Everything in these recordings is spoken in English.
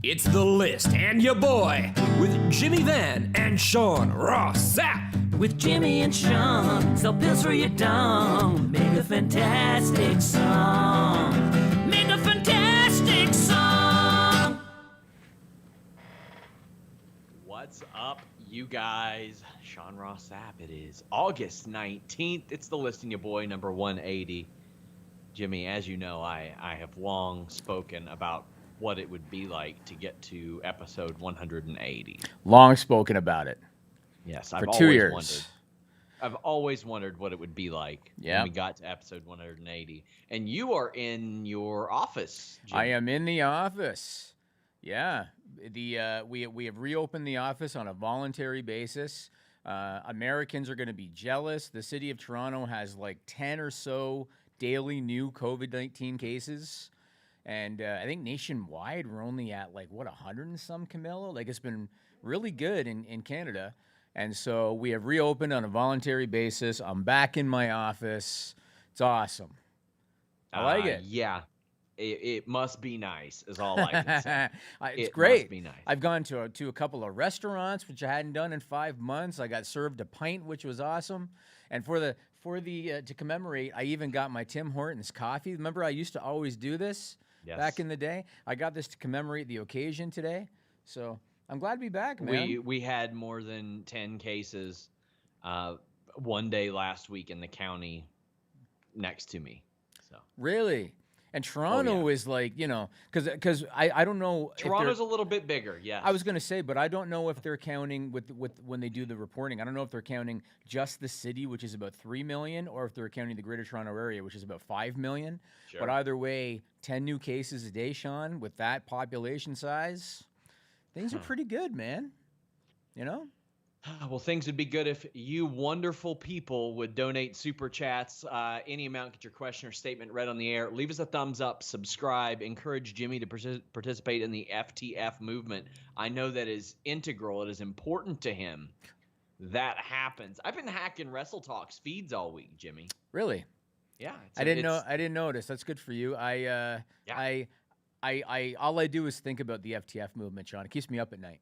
It's The List and your boy with Jimmy Van and Sean Ross Sapp. With Jimmy and Sean, sell pills for your dong. Make a fantastic song. Make a fantastic song. What's up, you guys? Sean Ross Sapp. It is August 19th. It's The List and your boy, number 180. Jimmy, as you know, I have long spoken about what it would be like to get to episode 180. Long spoken about it. Yes, for 2 years. I've always wondered what it would be like when we got to episode 180. And you are in your office, Jimmy. I am in the office. Yeah. We have reopened the office on a voluntary basis. Americans are going to be jealous. The city of Toronto has like 10 or so daily new COVID-19 cases. And I think nationwide we're only at like, 100 and some, Camilo? Like, it's been really good in Canada. And so we have reopened on a voluntary basis. I'm back in my office. It's awesome. I like it. Yeah. It must be nice, is all I can say. It's great. Must be nice. I've gone to a couple of restaurants, which I hadn't done in 5 months. I got served a pint, which was awesome. And to commemorate, I even got my Tim Hortons coffee. Remember, I used to always do this back in the day. I got this to commemorate the occasion today. So I'm glad to be back, man. We had more than 10 cases one day last week in the county next to me. So really? And Toronto is like, because I don't know. Toronto's a little bit bigger, yes. I was going to say, but I don't know if they're counting with when they do the reporting. I don't know if they're counting just the city, which is about 3 million, or if they're counting the Greater Toronto Area, which is about 5 million. Sure. But either way, 10 new cases a day, Sean, with that population size, things are pretty good, man. You know? Well, things would be good if you wonderful people would donate super chats. Any amount, get your question or statement read on the air. Leave us a thumbs up, subscribe, encourage Jimmy to participate in the FTF movement. I know that is integral. It is important to him. That happens. I've been hacking Wrestle Talks feeds all week, Jimmy. Really? Yeah. I didn't notice. That's good for you. I all I do is think about the FTF movement, Sean. It keeps me up at night.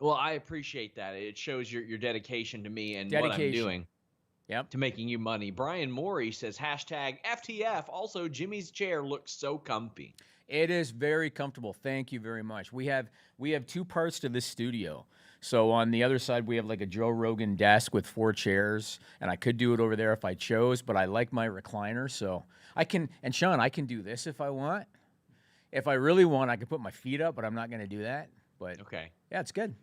Well, I appreciate that. It shows your dedication to me and what I'm doing to making you money. Brian Morey says, #FTF. Also, Jimmy's chair looks so comfy. It is very comfortable. Thank you very much. We have 2 parts to this studio. So on the other side, we have like a Joe Rogan desk with 4 chairs, and I could do it over there if I chose, but I like my recliner, so I can. And Sean, I can do this if I want. If I really want, I can put my feet up, but I'm not going to do that. But okay, yeah, it's good.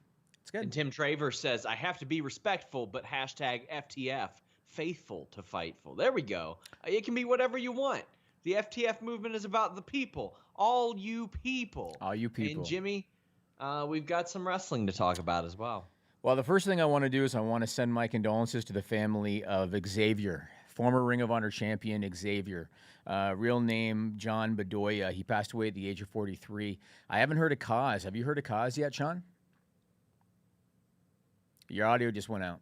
It's good. And Tim Traver says, I have to be respectful, but #FTF, faithful to Fightful. There we go. It can be whatever you want. The FTF movement is about the people. All you people. All you people. And Jimmy, we've got some wrestling to talk about as well. Well, the first thing I want to do is I want to send my condolences to the family of Xavier, former Ring of Honor champion Xavier. Real name, John Bedoya. He passed away at the age of 43. I haven't heard a cause. Have you heard a cause yet, Sean? Your audio just went out.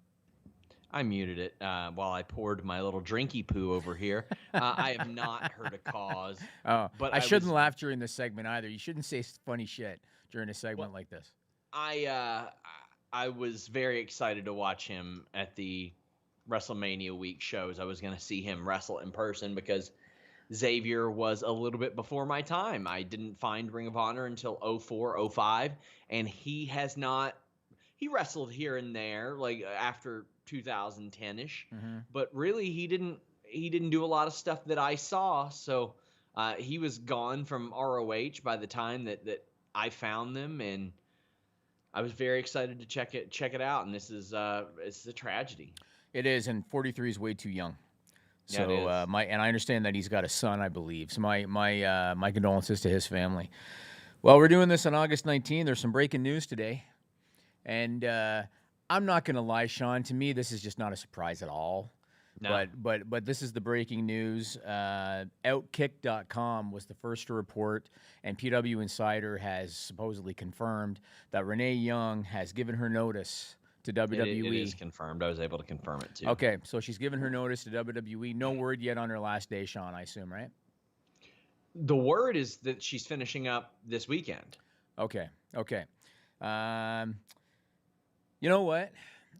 I muted it while I poured my little drinky poo over here. I have not heard a cause. Oh, but I shouldn't laugh during this segment either. You shouldn't say funny shit during a segment like this. I was very excited to watch him at the WrestleMania week shows. I was going to see him wrestle in person because Xavier was a little bit before my time. I didn't find Ring of Honor until 04, 05, and he has not. He wrestled here and there, like after 2010-ish, but really he didn't do a lot of stuff that I saw. So he was gone from ROH by the time that I found them, and I was very excited to check it out. And this is it's a tragedy. It is, and 43 is way too young. So and I understand that he's got a son, I believe. So my condolences to his family. Well, we're doing this on August 19th. There's some breaking news today. And I'm not going to lie, Sean. To me, this is just not a surprise at all. No. But this is the breaking news. Outkick.com was the first to report, and PW Insider has supposedly confirmed that Renee Young has given her notice to WWE. It is confirmed. I was able to confirm it, too. Okay, so she's given her notice to WWE. No word yet on her last day, Sean, I assume, right? The word is that she's finishing up this weekend. Okay. Okay. Um, you know what?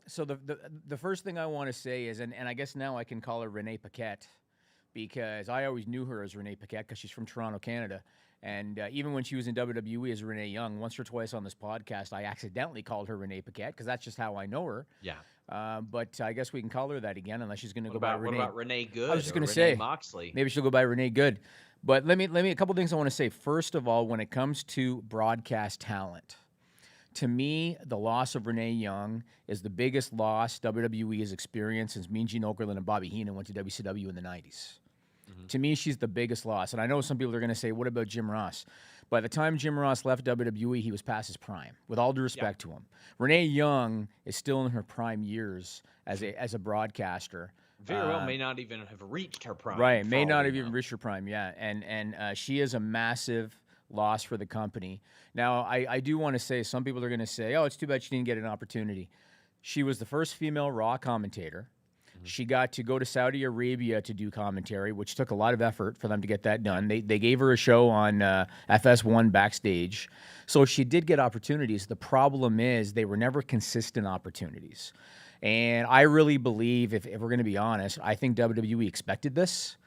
So the first thing I want to say is, and I guess now I can call her Renee Paquette, because I always knew her as Renee Paquette because she's from Toronto, Canada. And even when she was in WWE as Renee Young, once or twice on this podcast, I accidentally called her Renee Paquette because that's just how I know her. Yeah. But I guess we can call her that again, unless she's going to go by What Renee. about Renee Good? I was just going to say Moxley. Maybe she'll go by Renee Good. But let me a couple things I want to say. First of all, when it comes to broadcast talent, to me, the loss of Renee Young is the biggest loss WWE has experienced since Mean Gene Okerlund and Bobby Heenan went to WCW in the 90s. Mm-hmm. To me, she's the biggest loss. And I know some people are going to say, what about Jim Ross? By the time Jim Ross left WWE, he was past his prime, with all due respect to him. Renee Young is still in her prime years as a broadcaster. Very well may not even have reached her prime. Right, may not have even reached her prime, yeah. And she is a massive loss for the company. Now, I do want to say, some people are going to say, oh, it's too bad she didn't get an opportunity. She was the first female Raw commentator. Mm-hmm. She got to go to Saudi Arabia to do commentary, which took a lot of effort for them to get that done. They gave her a show on FS1 backstage. So she did get opportunities. The problem is they were never consistent opportunities. And I really believe, if we're going to be honest, I think WWE expected this.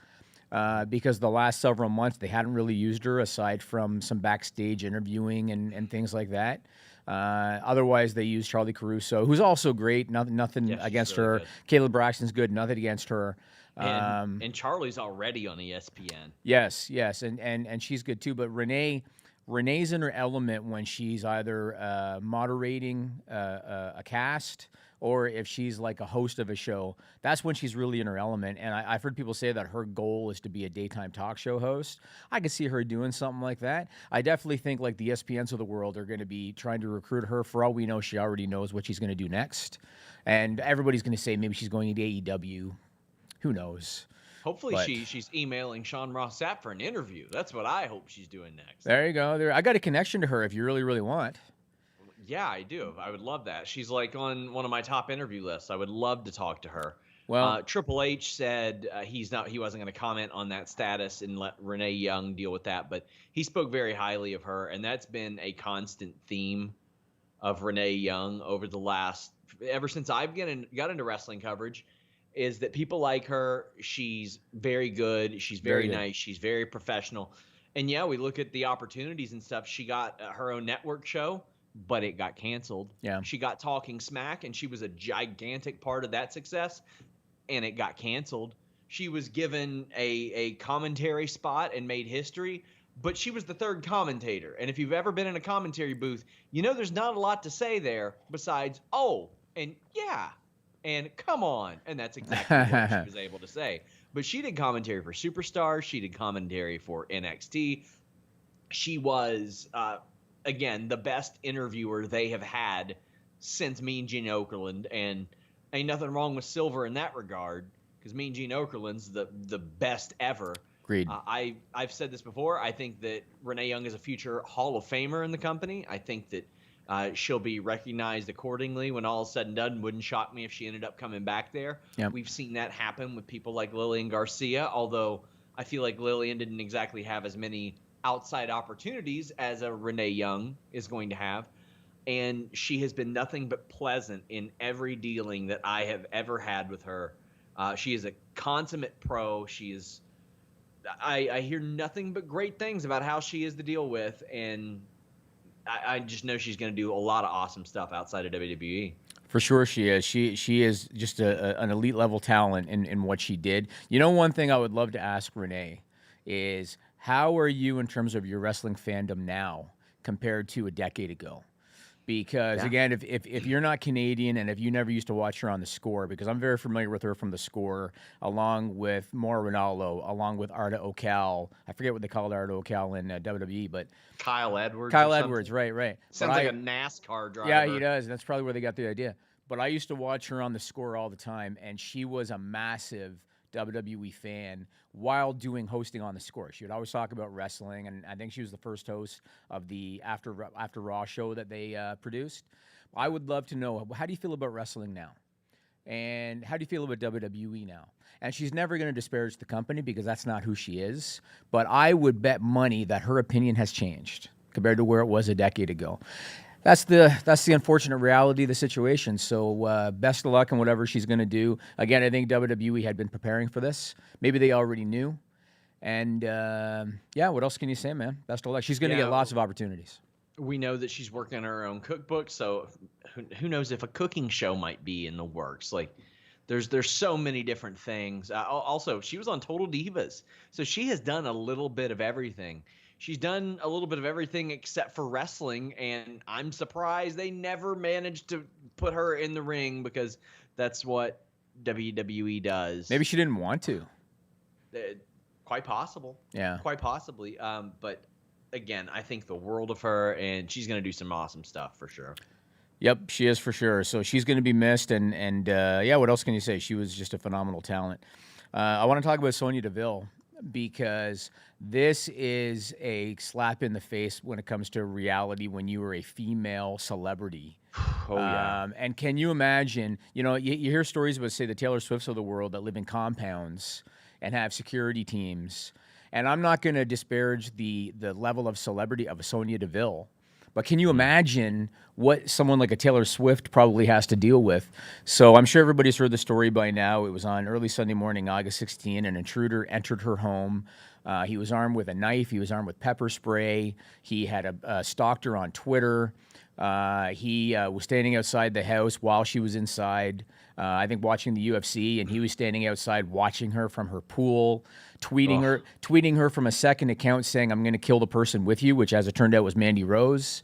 Because the last several months they hadn't really used her aside from some backstage interviewing and things like that. Otherwise, they used Charlie Caruso, who's also great. Nothing against really her. good. Caleb Braxton's good. Nothing against her. And Charlie's already on ESPN. Yes, and she's good too. But Renee's in her element when she's either moderating a cast, or if she's like a host of a show. That's when she's really in her element. And I've heard people say that her goal is to be a daytime talk show host. I could see her doing something like that. I definitely think like the ESPNs of the world are going to be trying to recruit her. For all we know, she already knows what she's going to do next. And everybody's going to say maybe she's going to AEW. Who knows? Hopefully she's emailing Sean Ross Sapp for an interview. That's what I hope she's doing next. There you go. I got a connection to her if you really, really want. Yeah, I do. I would love that. She's like on one of my top interview lists. I would love to talk to her. Well, Triple H said he wasn't going to comment on that status and let Renee Young deal with that, but he spoke very highly of her, and that's been a constant theme of Renee Young ever since I've got into wrestling coverage, is that people like her. She's very good. She's very nice. She's very professional. And yeah, we look at the opportunities and stuff. She got her own network show, but it got canceled. Yeah. She got Talking Smack, and she was a gigantic part of that success, and it got canceled. She was given a commentary spot and made history, but she was the third commentator. And if you've ever been in a commentary booth, you know there's not a lot to say there besides, oh, and yeah, and come on. And that's exactly what she was able to say. But she did commentary for Superstars. She did commentary for NXT. She was, again, the best interviewer they have had since Mean Gene Okerlund. And ain't nothing wrong with Silver in that regard, because Mean Gene Okerlund's the best ever. Agreed. I've said this before. I think that Renee Young is a future Hall of Famer in the company. I think that she'll be recognized accordingly when all is said and done. Wouldn't shock me if she ended up coming back there. Yep. We've seen that happen with people like Lillian Garcia, although I feel like Lillian didn't exactly have as many outside opportunities as a Renee Young is going to have. And she has been nothing but pleasant in every dealing that I have ever had with her. She is a consummate pro. I hear nothing but great things about how she is to deal with, and I just know she's going to do a lot of awesome stuff outside of WWE. For sure she is. She is just an elite level talent in what she did. You know, one thing I would love to ask Renee is, how are you in terms of your wrestling fandom now compared to a decade ago? Because, again, if you're not Canadian and if you never used to watch her on The Score, because I'm very familiar with her from The Score, along with Maura Ronaldo, along with Arda Ocal. I forget what they called Arda Ocal in WWE, but Kyle Edwards. Right. Sounds like a NASCAR driver. Yeah, he does. That's probably where they got the idea. But I used to watch her on The Score all the time, and she was a massive WWE fan while hosting on The Score. She would always talk about wrestling, and I think she was the first host of the After Raw show that they produced. I would love to know, how do you feel about wrestling now? And how do you feel about WWE now? And she's never going to disparage the company because that's not who she is. But I would bet money that her opinion has changed. compared to where it was a decade ago. That's the unfortunate reality of the situation. So best of luck in whatever she's going to do. Again, I think WWE had been preparing for this. Maybe they already knew. And what else can you say, man? Best of luck. She's going to get lots of opportunities. We know that she's working on her own cookbook, so who knows if a cooking show might be in the works. Like, there's so many different things. Also, she was on Total Divas, so she has done a little bit of everything. She's done a little bit of everything except for wrestling, and I'm surprised they never managed to put her in the ring because that's what WWE does. Maybe she didn't want to. Quite possible. Yeah. Quite possibly. But again, I think the world of her, and she's going to do some awesome stuff for sure. Yep, she is for sure. So she's going to be missed, and what else can you say? She was just a phenomenal talent. I want to talk about Sonya Deville because this is a slap in the face when it comes to reality when you are a female celebrity. Oh, yeah. And can you imagine, you hear stories about, say, the Taylor Swifts of the world that live in compounds and have security teams. And I'm not going to disparage the level of celebrity of a Sonya Deville, but can you imagine what someone like a Taylor Swift probably has to deal with? So I'm sure everybody's heard the story by now. It was on early Sunday morning, August 16, an intruder entered her home. He was armed with a knife. He was armed with pepper spray. He had stalked her on Twitter. He was standing outside the house while she was inside, I think watching the UFC, and he was standing outside watching her from her pool, tweeting her from a second account saying, "I'm going to kill the person with you," which as it turned out was Mandy Rose,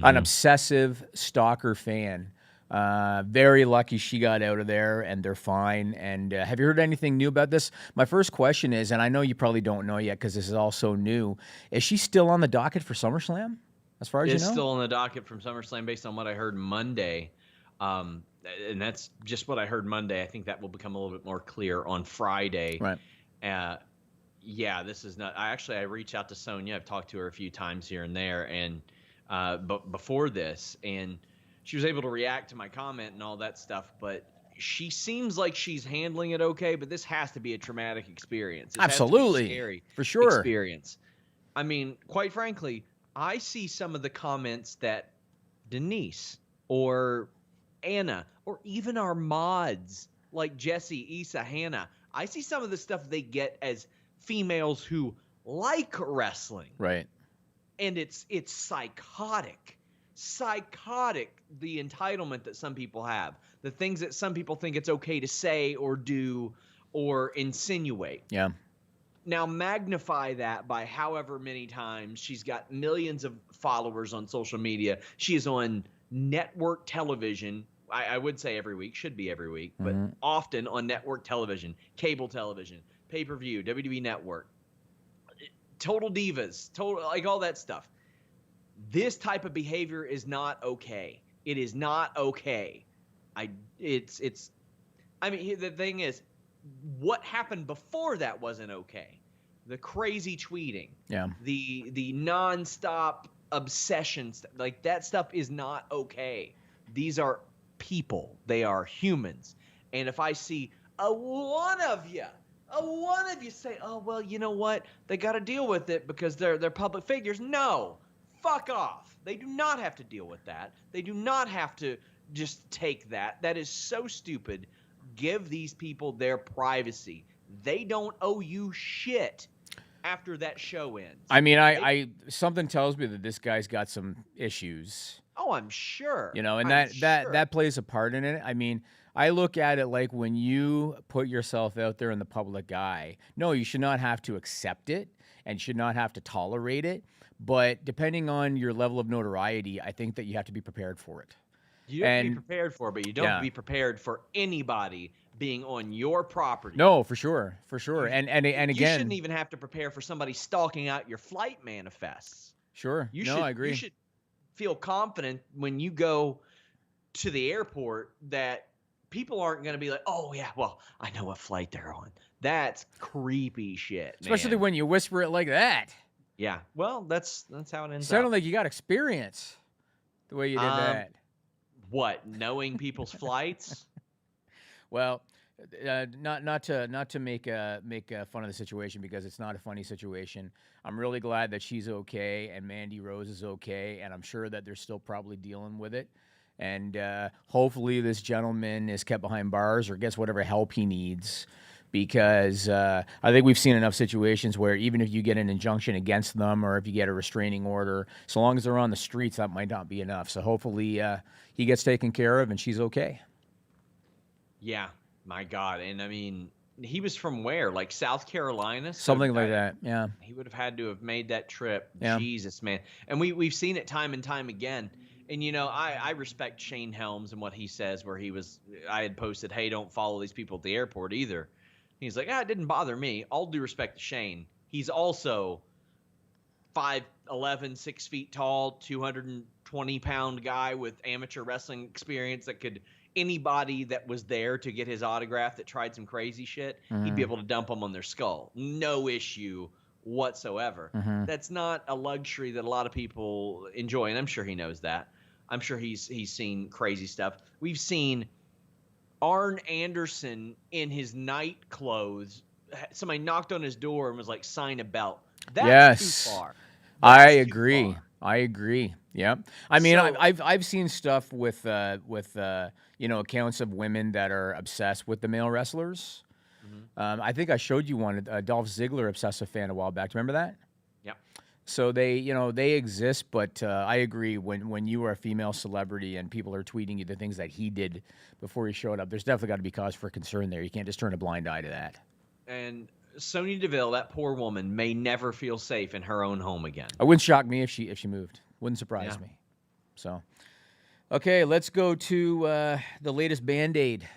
an obsessive stalker fan. Very lucky she got out of there and they're fine. And have you heard anything new about this? My first question is, and I know you probably don't know yet because this is all so new, is she still on the docket for SummerSlam? As far as you know? It's still on the docket from SummerSlam based on what I heard Monday. And that's just what I heard Monday. I think that will become a little bit more clear on Friday. Right. This is not. I reached out to Sonya. I've talked to her a few times here and there, and but before this, and she was able to react to my comment and all that stuff. But she seems like she's handling it okay. But this has to be a traumatic experience. It Absolutely, has to be a scary for sure experience. I mean, quite frankly, I see some of the comments that Denise or Anna or even our mods like Jesse, Issa, Hannah, I see some of the stuff they get as females who like wrestling. Right. And it's psychotic. Psychotic, the entitlement that some people have. The things that some people think it's okay to say or do or insinuate. Yeah. Now magnify that by however many times she's got millions of followers on social media. She is on network television. I would say every week, should be every week, but often on network television, cable television, pay-per-view, WWE Network, Total Divas, like all that stuff. This type of behavior is not okay. It is not okay. The thing is, what happened before that wasn't okay. The crazy tweeting, the nonstop obsessions, like that stuff is not okay. These are people. They are humans. And if I see one of you say, "Oh, well, you know what? They got to deal with it because they're public figures." No, fuck off. They do not have to deal with that. They do not have to just take that. That is so stupid. Give these people their privacy. They don't owe you shit after that show ends. I mean, I something tells me that this guy's got some issues. Oh, I'm sure. And that plays a part in it. I mean, I look at it like when you put yourself out there in the public eye, no, you should not have to accept it and should not have to tolerate it. But depending on your level of notoriety, I think that you have to be prepared for it. You have to be prepared for it, but you don't have to be prepared for anybody being on your property. No, for sure. And again, you shouldn't even have to prepare for somebody stalking out your flight manifests. Sure. I agree. You should feel confident when you go to the airport that people aren't going to be like, "Oh yeah, well, I know what flight they're on." That's creepy shit, especially man. when you whisper it like that. Yeah. Well, that's how it ends up. Sounded like you got experience the way you did that. What, knowing people's flights? Well, Not to make fun of the situation, because it's not a funny situation. I'm really glad that she's okay and Mandy Rose is okay, and I'm sure that they're still probably dealing with it. And hopefully this gentleman is kept behind bars or gets whatever help he needs, because I think we've seen enough situations where even if you get an injunction against them or if you get a restraining order, so long as they're on the streets, that might not be enough. So hopefully he gets taken care of and she's okay. Yeah, my God. And I mean, he was from where? Like South Carolina? Something like that, yeah. He would have had to have made that trip. Yeah. Jesus, man. And we've seen it time and time again. And, you know, I respect Shane Helms and what he says, where I had posted, hey, don't follow these people at the airport either. He's like, it didn't bother me. All due respect to Shane. He's also 5'11", 6 feet tall, 220-pound guy with amateur wrestling experience that could – anybody that was there to get his autograph that tried some crazy shit, he'd be able to dump them on their skull. No issue whatsoever. That's not a luxury that a lot of people enjoy, and I'm sure he knows that. I'm sure he's seen crazy stuff. We've seen Arn Anderson in his night clothes. Somebody knocked on his door and was like, sign a belt. That's too far. I agree. Yeah. I mean, so, I've seen stuff with accounts of women that are obsessed with the male wrestlers. I think I showed you one, a Dolph Ziggler obsessive fan a while back. Do you remember that? Yeah. So they exist, but I agree, when you are a female celebrity and people are tweeting you the things that he did before he showed up, there's definitely got to be cause for concern there. You can't just turn a blind eye to that. And Sonya Deville, that poor woman, may never feel safe in her own home again. It wouldn't shock me if she moved. Wouldn't surprise me. So, okay, let's go to the latest Band-Aid,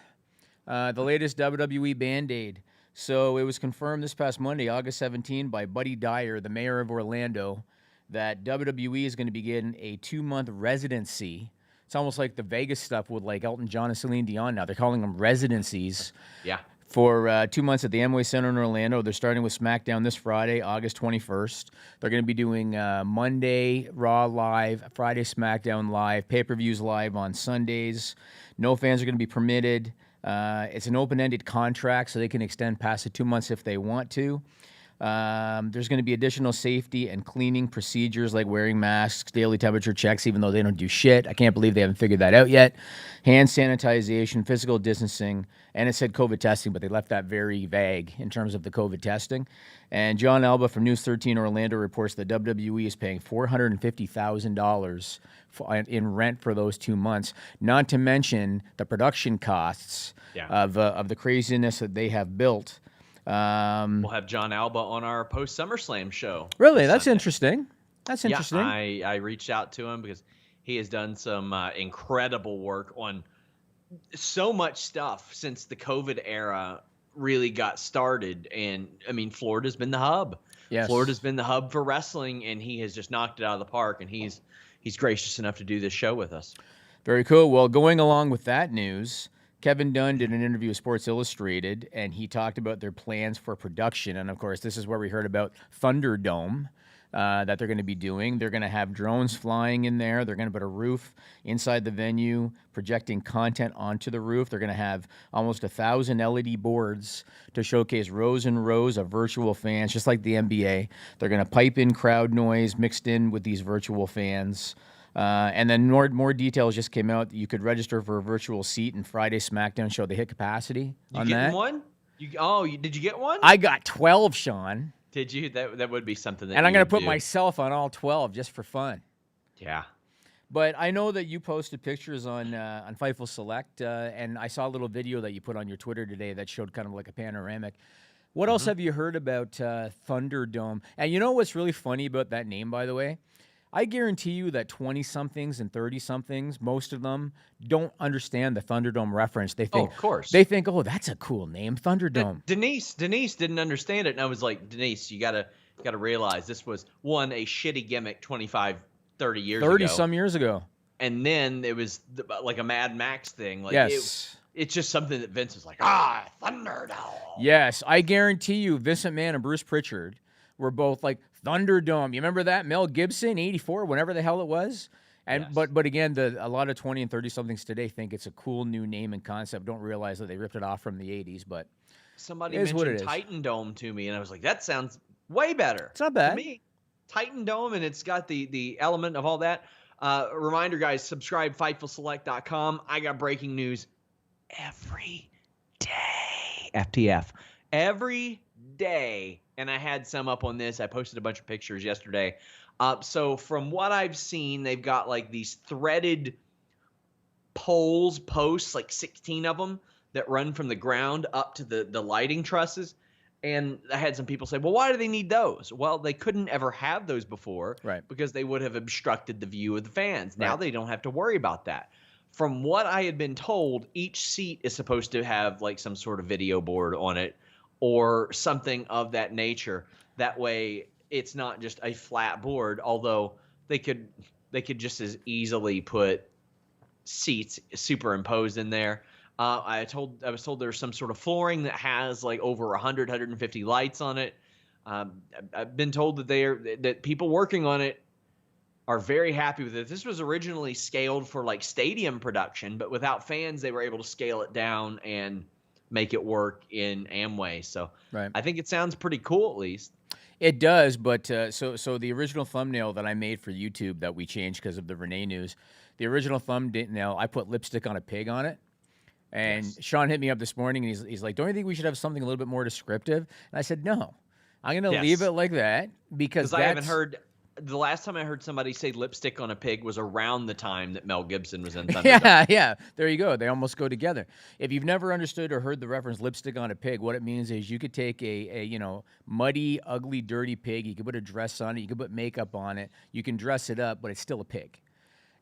the latest WWE Band-Aid. So it was confirmed this past Monday, August 17, by Buddy Dyer, the mayor of Orlando, that WWE is going to begin a 2-month residency. It's almost like the Vegas stuff with like Elton John and Celine Dion now. They're calling them residencies. Yeah. For 2 months at the Amway Center in Orlando. They're starting with SmackDown this Friday, August 21st. They're going to be doing Monday Raw live, Friday SmackDown live, pay-per-views live on Sundays. No fans are going to be permitted. It's an open-ended contract, so they can extend past the 2 months if they want to. There's going to be additional safety and cleaning procedures like wearing masks, daily temperature checks, even though they don't do shit. I can't believe they haven't figured that out yet. Hand sanitization, physical distancing, and it said COVID testing, but they left that very vague in terms of the COVID testing. And John Alba from News 13 Orlando reports that WWE is paying $450,000 in rent for those 2 months, not to mention the production costs of the craziness that they have built. We'll have John Alba on our post SummerSlam show. Really? That's interesting. That's interesting. Yeah, I reached out to him because he has done some incredible work on so much stuff since the COVID era really got started. And I mean, Florida's been the hub. Yes. Florida's been the hub for wrestling, and he has just knocked it out of the park. And he's gracious enough to do this show with us. Very cool. Well, going along with that news, Kevin Dunn did an interview with Sports Illustrated, and he talked about their plans for production. And, of course, this is where we heard about ThunderDome that they're going to be doing. They're going to have drones flying in there. They're going to put a roof inside the venue, projecting content onto the roof. They're going to have almost 1,000 LED boards to showcase rows and rows of virtual fans, just like the NBA. They're going to pipe in crowd noise mixed in with these virtual fans. And then more details just came out. You could register for a virtual seat in Friday's SmackDown show. They hit capacity on that. You getting one? Did you get one? I got 12, Sean. Did you? That would be something that. And I'm going to put myself on all 12 just for fun. Yeah. But I know that you posted pictures on Fightful Select, and I saw a little video that you put on your Twitter today that showed kind of like a panoramic. What else have you heard about ThunderDome? And you know what's really funny about that name, by the way? I guarantee you that 20-somethings and 30-somethings, most of them, don't understand the ThunderDome reference. They think, of course. They think, oh, that's a cool name, ThunderDome. Denise didn't understand it, and I was like, Denise, you gotta realize this was, one, a shitty gimmick 25, 30 years ago. 30-some years ago. And then it was like a Mad Max thing. Like yes. It's just something that Vince was like, ThunderDome. Yes, I guarantee you Vince McMahon and Bruce Pritchard were both like, ThunderDome. You remember that? Mel Gibson, 84, whenever the hell it was. And Yes. but again, a lot of 20 and 30 somethings today think it's a cool new name and concept. Don't realize that they ripped it off from the 80s. But Somebody it is what mentioned it is. Titan Dome to me, and I was like, that sounds way better. It's not To bad. me, Titan Dome, and it's got the element of all that. Reminder, guys, subscribe, FightfulSelect.com. I got breaking news every day. FTF. Every day. And I had some up on this. I posted a bunch of pictures yesterday. So from what I've seen, they've got like these threaded posts, like 16 of them, that run from the ground up to the lighting trusses. And I had some people say, well, why do they need those? Well, they couldn't ever have those before, Right. because they would have obstructed the view of the fans. Now Right. they don't have to worry about that. From what I had been told, each seat is supposed to have like some sort of video board on it or something of that nature. That way it's not just a flat board, although they could just as easily put seats superimposed in there. I was told there's some sort of flooring that has like over 150 lights on it. I've been told that people working on it are very happy with it. This was originally scaled for like stadium production, but without fans, they were able to scale it down and make it work in Amway. So Right. I think it sounds pretty cool, at least. It does, but so the original thumbnail that I made for YouTube that we changed because of the Renee news, the original thumbnail, I put lipstick on a pig on it. And Yes. Sean hit me up this morning, and he's like, don't you think we should have something a little bit more descriptive? And I said, no. I'm going to Yes. leave it like that because I haven't heard. The last time I heard somebody say lipstick on a pig was around the time that Mel Gibson was in ThunderDome. Yeah. There you go. They almost go together. If you've never understood or heard the reference lipstick on a pig, what it means is you could take a muddy, ugly, dirty pig. You could put a dress on it. You could put makeup on it. You can dress it up, but it's still a pig.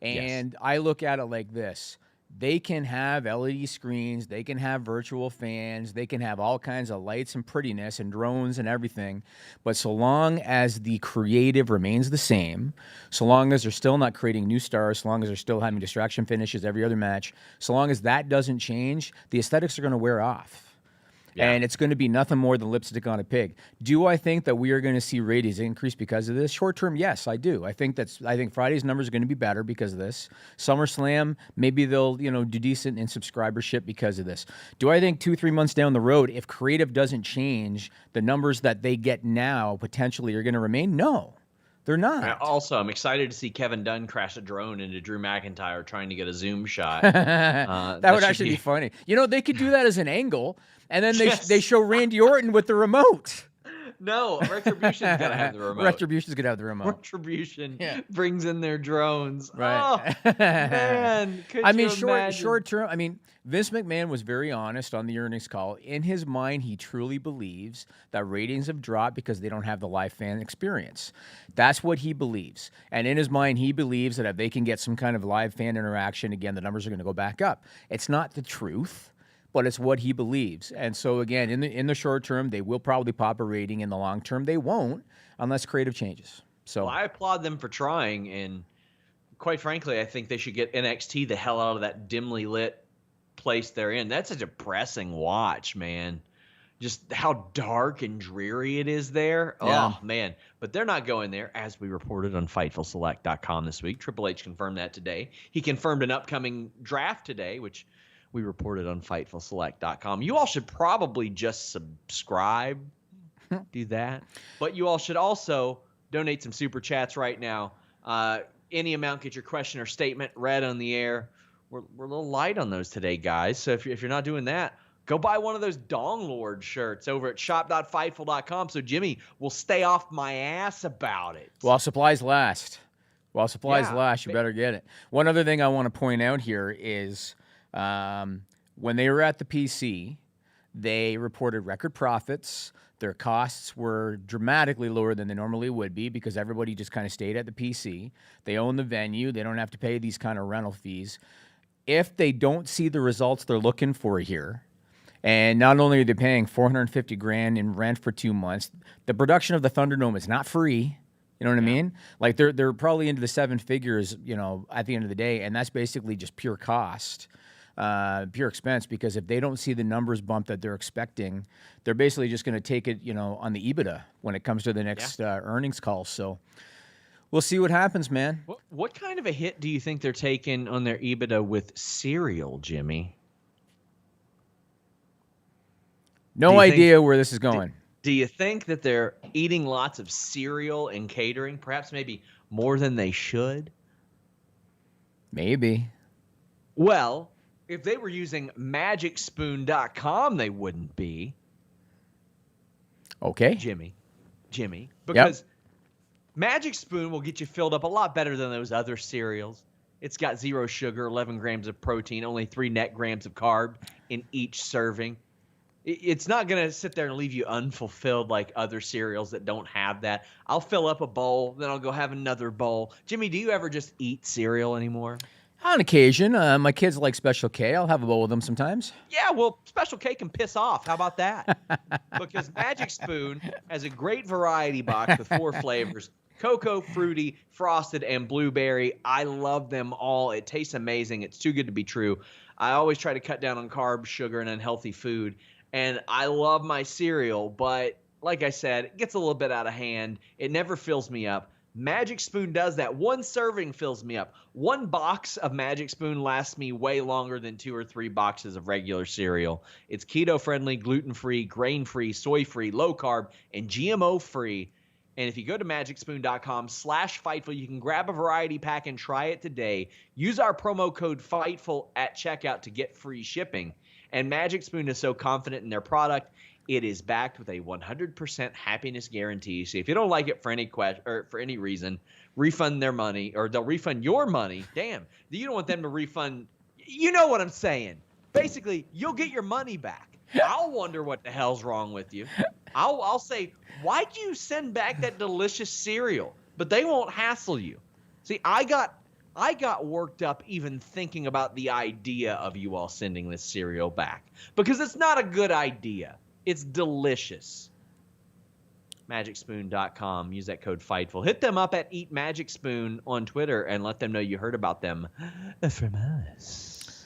And I look at it like this. They can have LED screens, they can have virtual fans, they can have all kinds of lights and prettiness and drones and everything, but so long as the creative remains the same, so long as they're still not creating new stars, so long as they're still having distraction finishes every other match, so long as that doesn't change, the aesthetics are going to wear off. Yeah. And it's going to be nothing more than lipstick on a pig. Do I think that we are going to see ratings increase because of this? Short term, yes, I do. I think Friday's numbers are going to be better because of this. Summerslam, maybe they'll do decent in subscribership because of this. Do I think 2-3 months down the road, if creative doesn't change, the numbers that they get now potentially are going to remain? No. They're not. Also, I'm excited to see Kevin Dunn crash a drone into Drew McIntyre trying to get a zoom shot. That would should actually be funny. They could do that as an angle, and then they show Randy Orton with the remote. No, Retribution's got to have the remote. Retribution's going to have the remote. Retribution brings in their drones. Right. Oh, man. Could you imagine? Short term, Vince McMahon was very honest on the earnings call. In his mind, he truly believes that ratings have dropped because they don't have the live fan experience. That's what he believes. And in his mind, he believes that if they can get some kind of live fan interaction, again, the numbers are going to go back up. It's not the truth, but it's what he believes. And so, again, in the short term, they will probably pop a rating. In the long term, they won't unless creative changes. So Well, I applaud them for trying, and quite frankly, I think they should get NXT the hell out of that dimly lit place they're in. That's a depressing watch, man. Just how dark and dreary it is there. Yeah. Oh, man. But they're not going there, as we reported on FightfulSelect.com this week. Triple H confirmed that today. He confirmed an upcoming draft today, which we reported on FightfulSelect.com. You all should probably just subscribe. Do that. But you all should also donate some super chats right now. Any amount, get your question or statement read on the air. We're a little light on those today, guys. So if you're not doing that, go buy one of those Dong Lord shirts over at shop.fightful.com so Jimmy will stay off my ass about it. while supplies last, you better get it. One other thing I want to point out here is when they were at the PC, they reported record profits. Their costs were dramatically lower than they normally would be because everybody just kind of stayed at the PC. They own the venue. They don't have to pay these kind of rental fees. If they don't see the results they're looking for here, and not only are they paying $450,000 in rent for 2 months, the production of the ThunderDome is not free. You know what I mean? Like they're probably into the 7 figures, at the end of the day, and that's basically just pure cost. Pure expense, because if they don't see the numbers bump that they're expecting, they're basically just going to take it, on the EBITDA when it comes to the next earnings call. So We'll see what happens, man. What kind of a hit do you think they're taking on their EBITDA with cereal, Jimmy? No idea where this is going. Do you think that they're eating lots of cereal and catering, perhaps maybe more than they should? Maybe. Well, if they were using MagicSpoon.com, they wouldn't be. Okay. Jimmy. Because Magic Spoon will get you filled up a lot better than those other cereals. It's got 0 sugar, 11 grams of protein, only 3 net grams of carb in each serving. It's not going to sit there and leave you unfulfilled like other cereals that don't have that. I'll fill up a bowl, then I'll go have another bowl. Jimmy, do you ever just eat cereal anymore? On occasion. My kids like Special K. I'll have a bowl with them sometimes. Yeah, well, Special K can piss off. How about that? Because Magic Spoon has a great variety box with 4 flavors: cocoa, fruity, frosted, and blueberry. I love them all. It tastes amazing. It's too good to be true. I always try to cut down on carbs, sugar, and unhealthy food. And I love my cereal, but like I said, it gets a little bit out of hand. It never fills me up. Magic Spoon does that. 1 serving fills me up. 1 box of Magic Spoon lasts me way longer than 2 or 3 boxes of regular cereal. It's keto-friendly, gluten-free, grain-free, soy-free, low-carb, and GMO-free. And if you go to MagicSpoon.com/Fightful, you can grab a variety pack and try it today. Use our promo code Fightful at checkout to get free shipping. And Magic Spoon is so confident in their product, it is backed with a 100% happiness guarantee. So if you don't like it for any reason, refund their money, or they'll refund your money. Damn, you don't want them to refund. You know what I'm saying? Basically, you'll get your money back. I'll wonder what the hell's wrong with you. I'll say, why'd you send back that delicious cereal? But they won't hassle you. See, I got worked up even thinking about the idea of you all sending this cereal back, because it's not a good idea. It's delicious. MagicSpoon.com. Use that code Fightful. Hit them up at Eat Magic Spoon on Twitter and let them know you heard about them from us.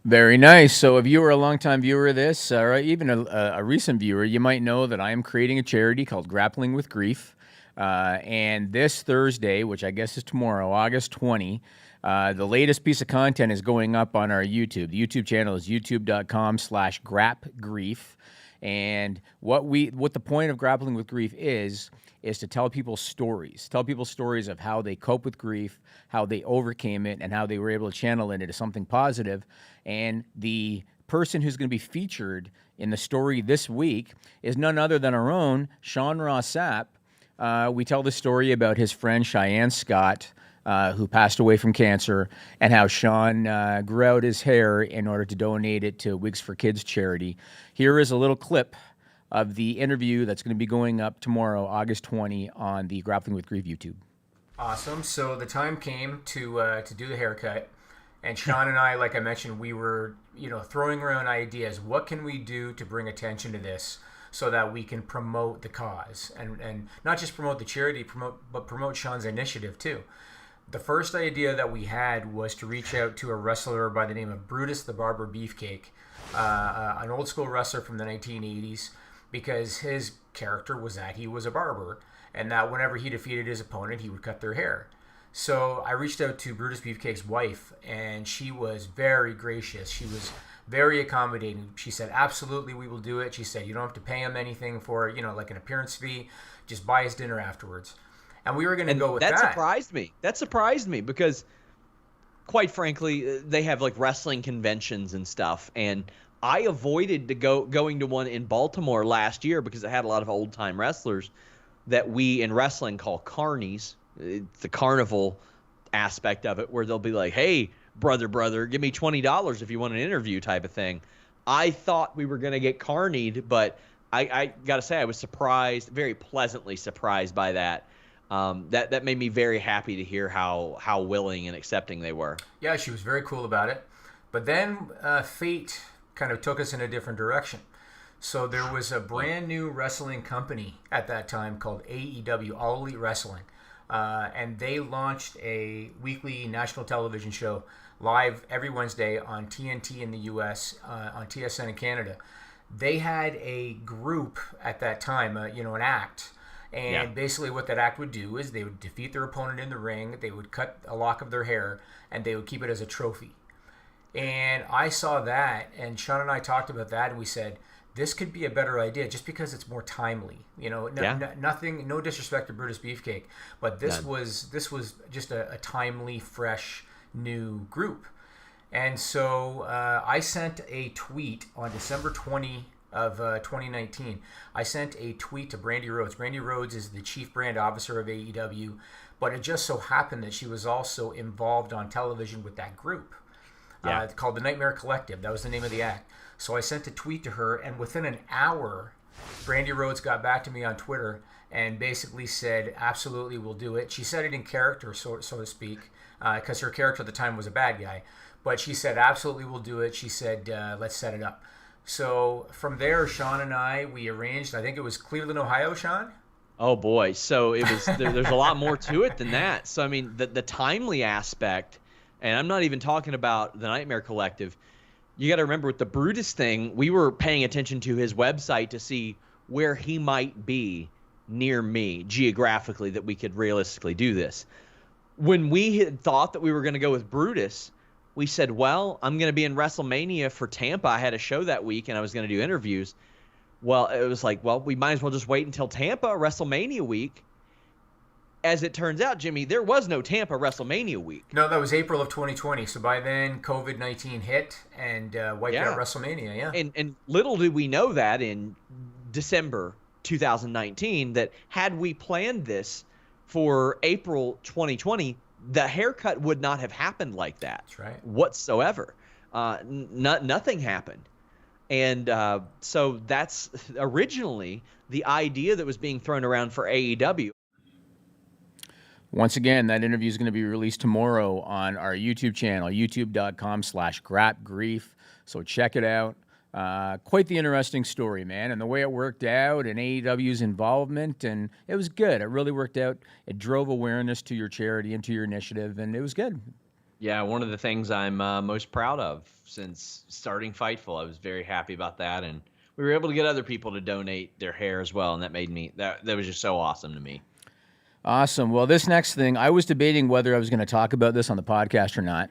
Very nice. So if you were a longtime viewer of this, or even a recent viewer, you might know that I am creating a charity called Grappling with Grief. And this Thursday, which I guess is tomorrow, August 20, the latest piece of content is going up on our YouTube. The YouTube channel is youtube.com/grapgrief. And what the point of Grappling with Grief is to tell people stories. Tell people stories of how they cope with grief, how they overcame it, and how they were able to channel it into something positive. And the person who's going to be featured in the story this week is none other than our own Ross Sapp. We tell the story about his friend Cheyenne Scott, who passed away from cancer, and how Sean grew out his hair in order to donate it to Wigs for Kids charity. Here is a little clip of the interview that's going to be going up tomorrow, August 20, on the Grappling with Grief YouTube. Awesome. So the time came to do the haircut, and Sean and I, like I mentioned, we were throwing around ideas. What can we do to bring attention to this, so that we can promote the cause, and not just promote the charity, but promote Sean's initiative too. The first idea that we had was to reach out to a wrestler by the name of Brutus the Barber Beefcake, an old school wrestler from the 1980s, because his character was that he was a barber, and that whenever he defeated his opponent, he would cut their hair. So I reached out to Brutus Beefcake's wife, and she was very gracious. She was very accommodating. She said, absolutely, we will do it. She said, you don't have to pay him anything for, like an appearance fee. Just buy his dinner afterwards. And we were going to go with that. That surprised me because, quite frankly, they have like wrestling conventions and stuff. And I avoided going to one in Baltimore last year because it had a lot of old-time wrestlers that we in wrestling call carnies. It's the carnival aspect of it, where they'll be like, hey, brother, give me $20 if you want an interview type of thing. I thought we were going to get carnied, but I got to say I was surprised, very pleasantly surprised by that. That made me very happy to hear how willing and accepting they were. Yeah, she was very cool about it. But then fate kind of took us in a different direction. So there was a brand new wrestling company at that time called AEW, All Elite Wrestling. And they launched a weekly national television show live every Wednesday on TNT in the U.S., on TSN in Canada. They had a group at that time, an act, And basically what that act would do is they would defeat their opponent in the ring, they would cut a lock of their hair, and they would keep it as a trophy. And I saw that, and Sean and I talked about that, and we said, this could be a better idea just because it's more timely. You know, nothing, no disrespect to Brutus Beefcake, but this was just a timely, fresh, new group. And so I sent a tweet on December 20 of 2019. I sent a tweet to Brandy Rhodes. Brandy Rhodes is the chief brand officer of AEW, but it just so happened that she was also involved on television with that group called the Nightmare Collective. That was the name of the act. So I sent a tweet to her, and within an hour, Brandy Rhodes got back to me on Twitter and basically said, absolutely, we'll do it. She said it in character, so to speak, because her character at the time was a bad guy. But she said, absolutely, we'll do it. She said, let's set it up. So from there, Sean and I, we arranged, I think it was Cleveland, Ohio, Sean? Oh, boy. So it was there's a lot more to it than that. So, I mean, the timely aspect, and I'm not even talking about the Nightmare Collective. You got to remember with the Brutus thing, we were paying attention to his website to see where he might be near me geographically that we could realistically do this. When we had thought that we were going to go with Brutus, we said, well, I'm going to be in WrestleMania for Tampa. I had a show that week, and I was going to do interviews. Well, it was like, well, we might as well just wait until Tampa WrestleMania week. As it turns out, Jimmy, there was no Tampa WrestleMania week. No, that was April of 2020. So by then, COVID-19 hit and wiped out WrestleMania, And little did we know that in December 2019 that had we planned this for April 2020, the haircut would not have happened like that. That's right. Whatsoever. Nothing happened. And so that's originally the idea that was being thrown around for AEW. Once again, that interview is going to be released tomorrow on our YouTube channel, youtube.com/grapgrief. So check it out. Quite the interesting story, man, and the way it worked out and AEW's involvement, and it was good. It really worked out. It drove awareness to your charity and to your initiative, and it was good. Yeah, one of the things I'm most proud of since starting Fightful. I was very happy about that, and we were able to get other people to donate their hair as well, and that made me that was just so awesome to me. Awesome. Well, this next thing, I was debating whether I was going to talk about this on the podcast or not,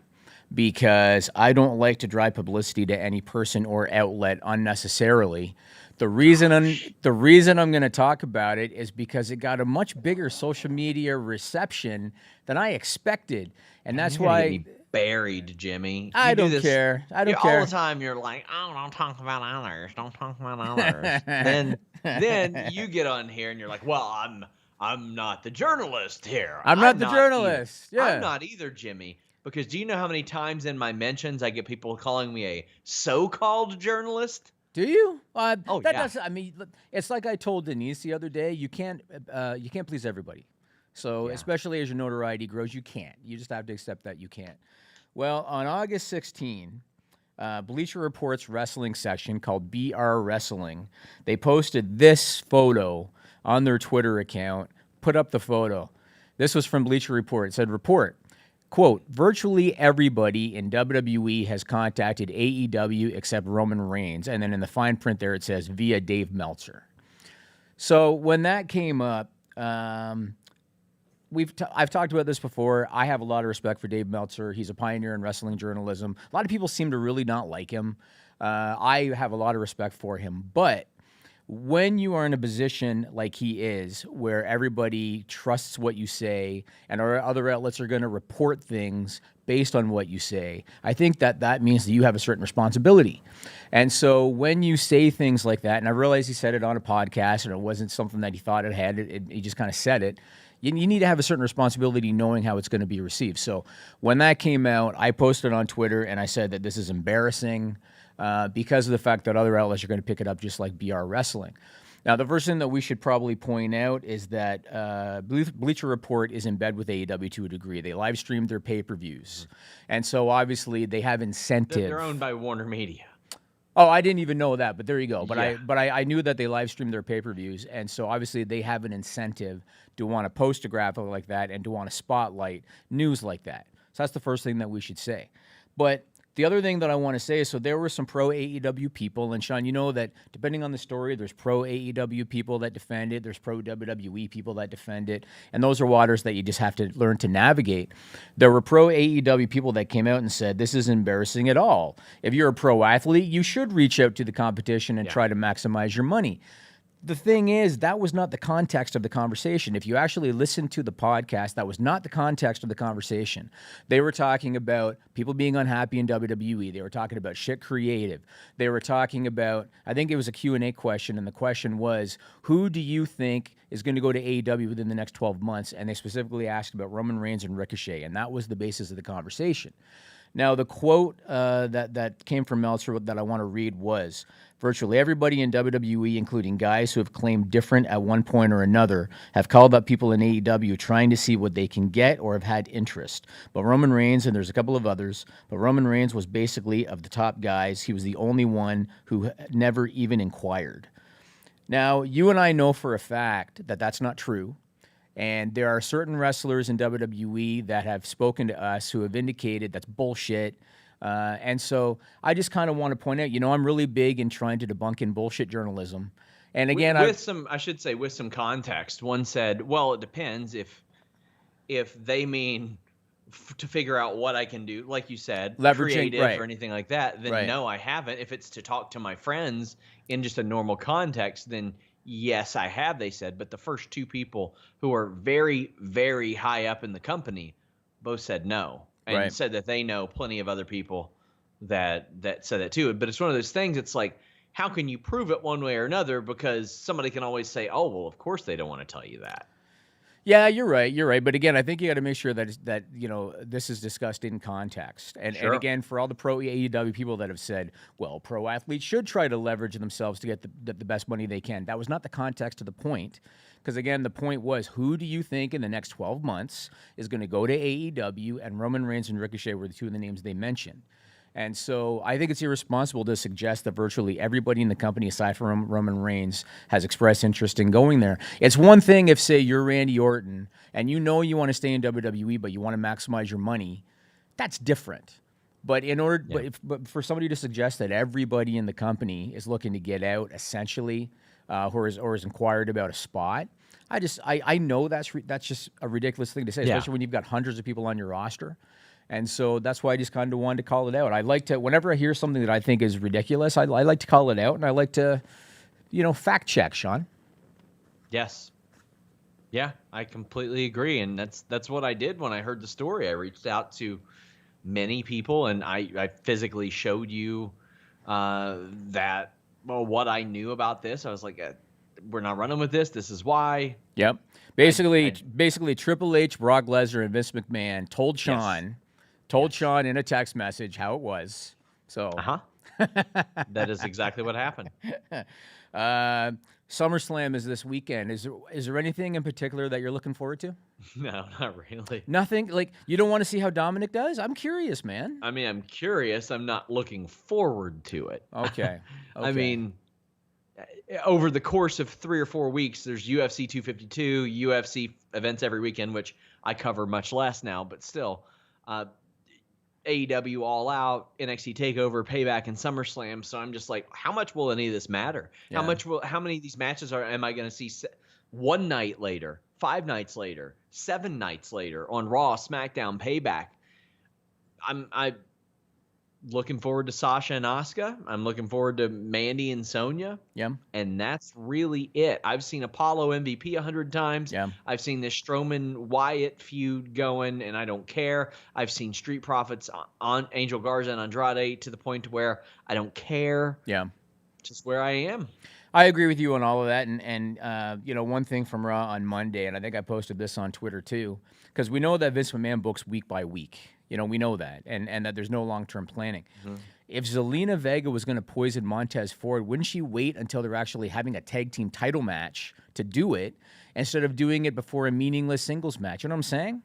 because I don't like to drive publicity to any person or outlet unnecessarily. The reason I'm going to talk about it is because it got a much bigger social media reception than I expected, and that's why. Get me buried, Jimmy. I don't care. I don't care. All the time you're like, oh, don't talk about others. Don't talk about others. then you get on here and you're like, well, I'm not the journalist here. I'm not the journalist. Either. Yeah. I'm not either, Jimmy. Because do you know how many times in my mentions I get people calling me a so-called journalist? Do you? Yeah. I mean, it's like I told Denise the other day. You can't please everybody. So especially as your notoriety grows, you can't. You just have to accept that you can't. Well, on August 16, Bleacher Report's wrestling section called BR Wrestling, they posted this photo on their Twitter account, put up the photo. This was from Bleacher Report. It said, report, quote, virtually everybody in WWE has contacted AEW except Roman Reigns. And then in the fine print there, it says, via Dave Meltzer. So when that came up, I've talked about this before. I have a lot of respect for Dave Meltzer. He's a pioneer in wrestling journalism. A lot of people seem to really not like him. I have a lot of respect for him. But when you are in a position like he is, where everybody trusts what you say and our other outlets are going to report things based on what you say, I think that means that you have a certain responsibility. And so when you say things like that, and I realize he said it on a podcast and it wasn't something that he thought it had, he just kind of said it, you need to have a certain responsibility knowing how it's going to be received. So when that came out, I posted on Twitter and I said that this is embarrassing because of the fact that other outlets are going to pick it up just like BR Wrestling. Now, the first thing that we should probably point out is that Bleacher Report is in bed with AEW to a degree. They live streamed their pay-per-views. And so obviously they have incentive. They're owned by Warner Media. Oh, I didn't even know that, but there you go. But Yeah. I knew that they live streamed their pay-per-views, and so obviously they have an incentive to want to post a graphic like that and to want to spotlight news like that. So that's the first thing that we should say. But The other thing that I want to say is, so there were some pro AEW people, and Sean, you know that depending on the story, there's pro AEW people that defend it, there's pro WWE people that defend it, and those are waters that you just have to learn to navigate. There were pro AEW people that came out and said, this is embarrassing at all. If you're a pro athlete, you should reach out to the competition and try to maximize your money. The thing is, that was not the context of the conversation. If you actually listen to the podcast, that was not the context of the conversation. They were talking about people being unhappy in WWE. They were talking about shit creative. They were talking about, I think it was a Q&A question, and the question was, who do you think is going to go to AEW within the next 12 months? And they specifically asked about Roman Reigns and Ricochet, and that was the basis of the conversation. Now, the quote that came from Meltzer that I want to read was, virtually everybody in WWE, including guys who have claimed different at one point or another, have called up people in AEW trying to see what they can get or have had interest. But Roman Reigns, and there's a couple of others, but Roman Reigns was basically, of the top guys, he was the only one who never even inquired. Now, you and I know for a fact that that's not true. And there are certain wrestlers in WWE that have spoken to us who have indicated that's bullshit. And so I just kind of want to point out, I'm really big in trying to debunk in bullshit journalism. And again, with some context. One said, well, it depends if they mean to figure out what I can do, like you said, leveraging, creative or anything like that, then no, I haven't. If it's to talk to my friends in just a normal context, then yes, I have, they said. But the first two people who are very, very high up in the company both said no. And said that they know plenty of other people that said that too. But it's one of those things, it's like, how can you prove it one way or another? Because somebody can always say, oh, well, of course they don't want to tell you that. Yeah, you're right. But again, I think you got to make sure that this is discussed in context. And again, for all the pro AEW people that have said, well, pro athletes should try to leverage themselves to get the best money they can. That was not the context of the point. Because again, the point was, who do you think in the next 12 months is going to go to AEW? And Roman Reigns and Ricochet were the two of the names they mentioned. And so I think it's irresponsible to suggest that virtually everybody in the company, aside from Roman Reigns, has expressed interest in going there. It's one thing if, say, you're Randy Orton and you want to stay in WWE, but you want to maximize your money. That's different. But but for somebody to suggest that everybody in the company is looking to get out, essentially, or is inquired about a spot, I know that's just a ridiculous thing to say, especially when you've got hundreds of people on your roster. And so that's why I just kind of wanted to call it out. I like to, whenever I hear something that I think is ridiculous, I like to call it out, and I like to, fact check, Sean. Yes. Yeah, I completely agree. And that's what I did when I heard the story. I reached out to many people, and I physically showed you what I knew about this. I was like, we're not running with this. This is why. Yep. Basically, Triple H, Brock Lesnar, and Vince McMahon told Sean... Sean in a text message how it was. So that is exactly what happened. SummerSlam is this weekend. Is there anything in particular that you're looking forward to? No, not really. Nothing? Like, you don't want to see how Dominic does? I'm curious, man. I mean, I'm curious. I'm not looking forward to it. Okay. I mean, over the course of 3 or 4 weeks, there's UFC 252, UFC events every weekend, which I cover much less now, but still. AEW All Out, NXT TakeOver, Payback, and SummerSlam. So I'm just like, how much will any of this matter? Yeah. How many of these matches am I going to see one night later, 5 nights later, 7 nights later on Raw, SmackDown, Payback? I'm looking forward to Sasha and Asuka. I'm looking forward to Mandy and Sonya. Yeah. And that's really it. I've seen Apollo MVP 100 times. Yeah. I've seen this Strowman-Wyatt feud going, and I don't care. I've seen Street Profits on Angel Garza and Andrade to the point where I don't care. Yeah. Just where I am. I agree with you on all of that. And one thing from Raw on Monday, and I think I posted this on Twitter too, because we know that Vince McMahon books week by week. We know that, and that there's no long-term planning. Mm-hmm. If Zelina Vega was going to poison Montez Ford, wouldn't she wait until they're actually having a tag team title match to do it instead of doing it before a meaningless singles match? You know what I'm saying?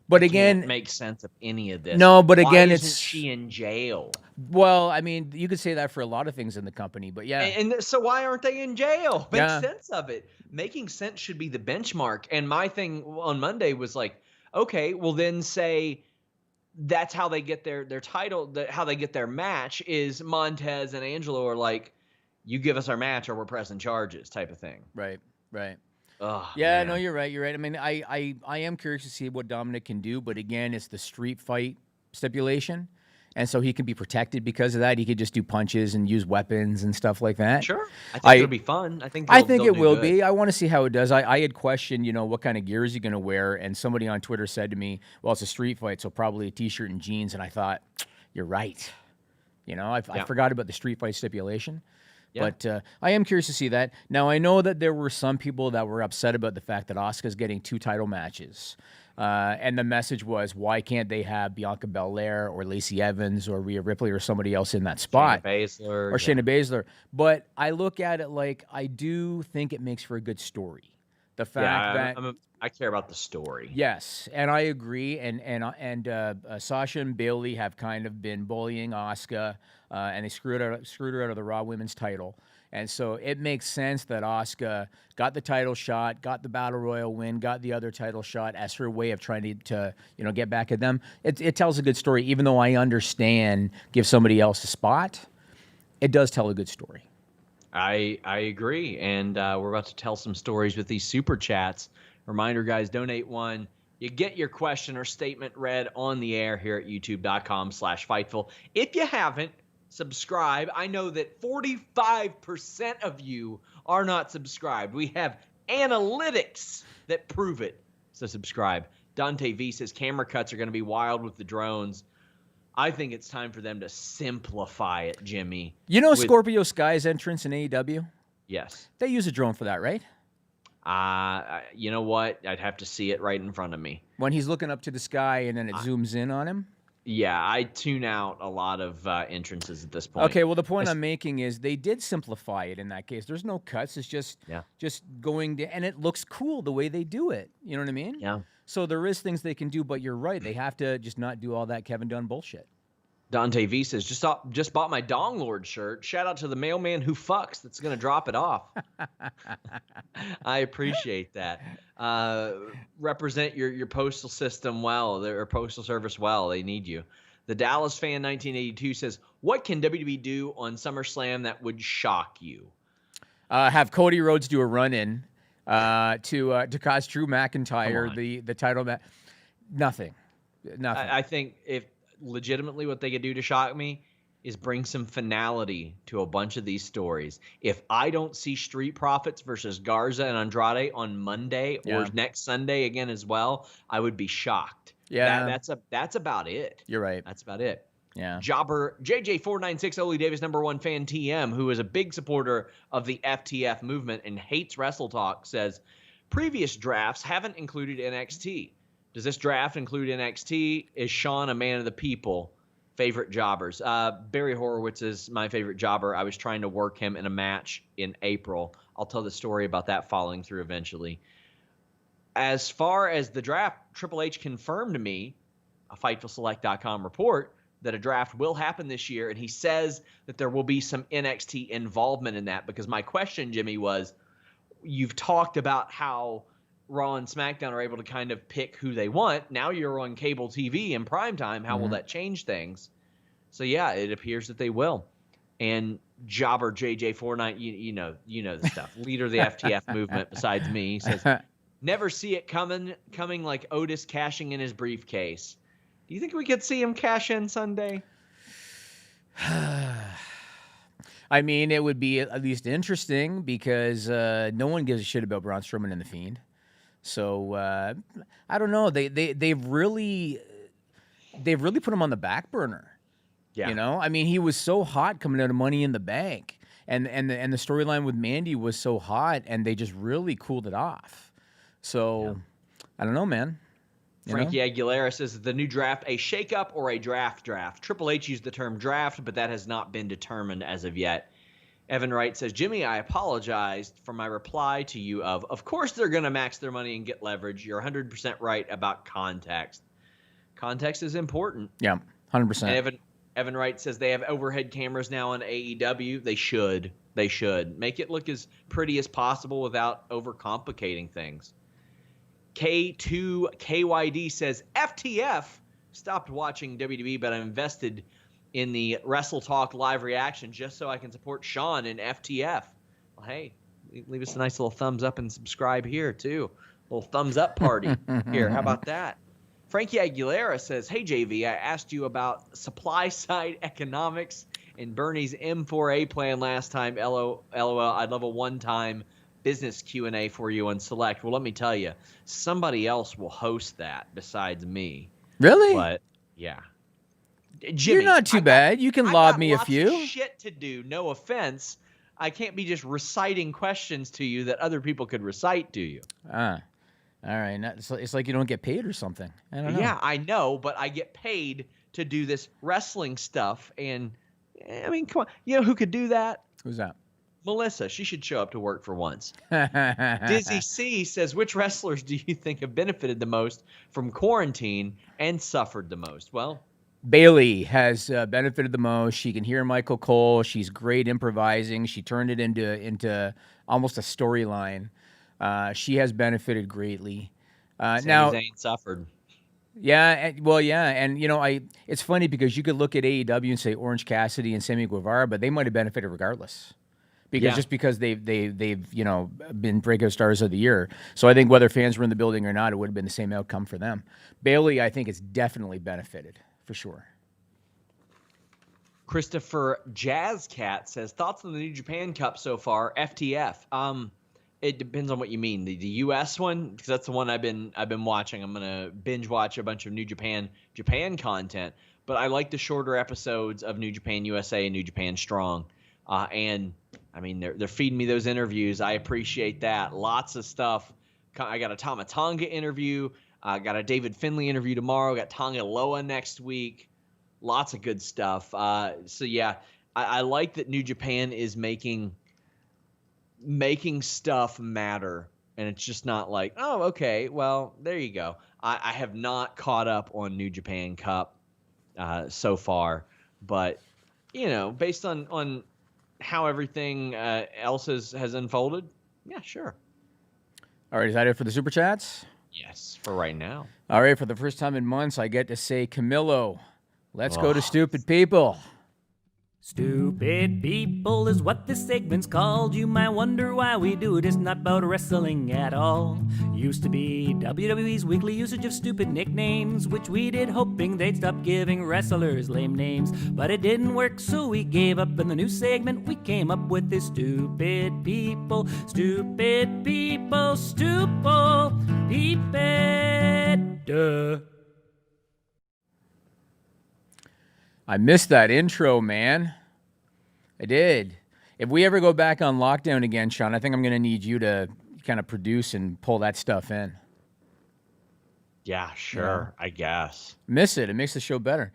But again, can't make sense of any of this. No, but again, isn't she in jail? Well, I mean, you could say that for a lot of things in the company, but yeah. And so why aren't they in jail? Make sense of it. Making sense should be the benchmark. And my thing on Monday was like, okay, well then say that's how they get their title. How they get their match is Montez and Angelo are like, you give us our match or we're pressing charges type of thing. Right. Oh, Yeah, man. no, you're right. I mean, I am curious to see what Dominic can do, but again, it's the street fight stipulation, and so he can be protected because of that. He could just do punches and use weapons and stuff like that. Sure. I think it'll be fun. I think it they'll will do be. good. I want to see how it does. I had questioned, what kind of gear is he going to wear, and somebody on Twitter said to me, well, it's a street fight, so probably a T-shirt and jeans, and I thought, you're right. I forgot about the street fight stipulation. Yeah. But I am curious to see that. Now, I know that there were some people that were upset about the fact that Asuka's getting 2 title matches. And the message was, why can't they have Bianca Belair or Lacey Evans or Rhea Ripley or somebody else in that spot? Shayna Baszler. But I look at it like I do think it makes for a good story. The fact that I care about the story. Yes, and I agree. And Sasha and Bayley have kind of been bullying Asuka, and they screwed her out of the Raw Women's title. And so it makes sense that Asuka got the title shot, got the Battle Royal win, got the other title shot as her way of trying to get back at them. It tells a good story, even though I understand give somebody else a spot. It does tell a good story. I agree, and we're about to tell some stories with these super chats. Reminder, guys, donate one. You get your question or statement read on the air here at youtube.com/Fightful. If you haven't, subscribe. I know that 45% of you are not subscribed. We have analytics that prove it. So subscribe. Dante V says camera cuts are going to be wild with the drones. I think it's time for them to simplify it, Jimmy. Scorpio Sky's entrance in AEW? Yes. They use a drone for that, right? You know what? I'd have to see it right in front of me. When he's looking up to the sky and then it zooms in on him? Yeah, I tune out a lot of entrances at this point. Okay, well, the point I'm making is they did simplify it in that case. There's no cuts. It's just going to, and it looks cool the way they do it. You know what I mean? Yeah. So there is things they can do, but you're right. They have to just not do all that Kevin Dunn bullshit. Dante V says, just bought my Dong Lord shirt. Shout out to the mailman who fucks that's going to drop it off. I appreciate that. Represent your postal system well, or postal service well. They need you. The Dallas fan 1982 says, what can WWE do on SummerSlam that would shock you? Have Cody Rhodes do a run-in to cause Drew McIntyre the title match. Nothing. I think if legitimately what they could do to shock me is bring some finality to a bunch of these stories. If I don't see Street Profits versus Garza and Andrade on Monday or next Sunday again as well, I would be shocked. Yeah, that's about it. You're right. That's about it. Yeah. Jobber JJ496 Oli Davis #1 fan TM, who is a big supporter of the FTF movement and hates Wrestle Talk, says previous drafts haven't included NXT. Does this draft include NXT? Is Sean a man of the people? Favorite jobbers? Barry Horowitz is my favorite jobber. I was trying to work him in a match in April. I'll tell the story about that following through eventually. As far as the draft, Triple H confirmed to me, a FightfulSelect.com report, that a draft will happen this year, and he says that there will be some NXT involvement in that, because my question, Jimmy, was, you've talked about how Raw and SmackDown are able to kind of pick who they want. Now you're on cable TV in primetime. How will that change things? So, yeah, it appears that they will. And Jobber JJ49, you know the stuff. Leader of the FTF movement besides me, says, never see it coming like Otis cashing in his briefcase. Do you think we could see him cash in Sunday? I mean, it would be at least interesting because no one gives a shit about Braun Strowman and The Fiend. So I don't know. They've really put him on the back burner. Yeah. I mean, he was so hot coming out of Money in the Bank, and the storyline with Mandy was so hot, and they just really cooled it off. So I don't know, man. Frankie Aguilera says, the new draft a shakeup or a draft? Triple H used the term draft, but that has not been determined as of yet. Evan Wright says, Jimmy, I apologized for my reply to you of course they're going to max their money and get leverage. You're 100% right about context. Context is important. Yeah, 100%. And Evan Wright says they have overhead cameras now on AEW. They should. Make it look as pretty as possible without overcomplicating things. K2KYD says, FTF stopped watching WWE, but I'm invested in the Wrestle Talk live reaction just so I can support Sean in FTF. Well, hey, leave us a nice little thumbs up and subscribe here, too. Little thumbs up party here. How about that? Frankie Aguilera says, hey, JV, I asked you about supply side economics in Bernie's M4A plan last time. LOL, I'd love a one-time business Q&A for you on Select. Well, let me tell you, somebody else will host that besides me. Really? But, yeah. Jimmy, You're not too bad. You can lob me a lots few. of shit to do. No offense. I can't be just reciting questions to you that other people could recite to you. All right. It's like you don't get paid or something. I don't know. Yeah, I know, but I get paid to do this wrestling stuff. And, I mean, come on. You know who could do that? Who's that? Melissa. She should show up to work for once. Dizzy C says, which wrestlers do you think have benefited the most from quarantine and suffered the most? Well, Bailey has benefited the most. She can hear Michael Cole. She's great improvising. She turned it into almost a storyline. She has benefited greatly. Now, Zayn suffered. Yeah, and you know, it's funny because you could look at AEW and say Orange Cassidy and Sammy Guevara, but they might have benefited regardless. Because they've been breakout stars of the year. So I think whether fans were in the building or not, it would have been the same outcome for them. Bailey, I think, has definitely benefited for sure. Christopher Jazzcat says, thoughts on the New Japan Cup so far? FTF. It depends on what you mean. The U.S. one, because that's the one I've been watching. I'm gonna binge watch a bunch of New Japan content, but I like the shorter episodes of New Japan USA and New Japan Strong. And I mean, they're feeding me those interviews. I appreciate that. Lots of stuff. I got a Tama Tonga interview. I got a David Finlay interview tomorrow. Got Tonga Loa next week. Lots of good stuff. So yeah, I like that New Japan is making stuff matter, and it's just not like, oh, okay, well, there you go. I have not caught up on New Japan Cup so far, but you know, based on how everything else has unfolded, yeah, sure. All right, is that it for the Super Chats? Yes, for right now. All right, for the first time in months, I get to say Camillo. Let's go to Stupid People. Stupid people is what this segment's called. You might wonder why we do it. It's not about wrestling at all. Used to be WWE's weekly usage of stupid nicknames, which we did hoping they'd stop giving wrestlers lame names. But it didn't work, so we gave up. In the new segment, we came up with this stupid people. Stupid people, stupid people. Duh. I missed that intro, man. I did. If we ever go back on lockdown again, Sean, I think I'm going to need you to kind of produce and pull that stuff in. Yeah, sure, I guess. Miss it. It makes the show better.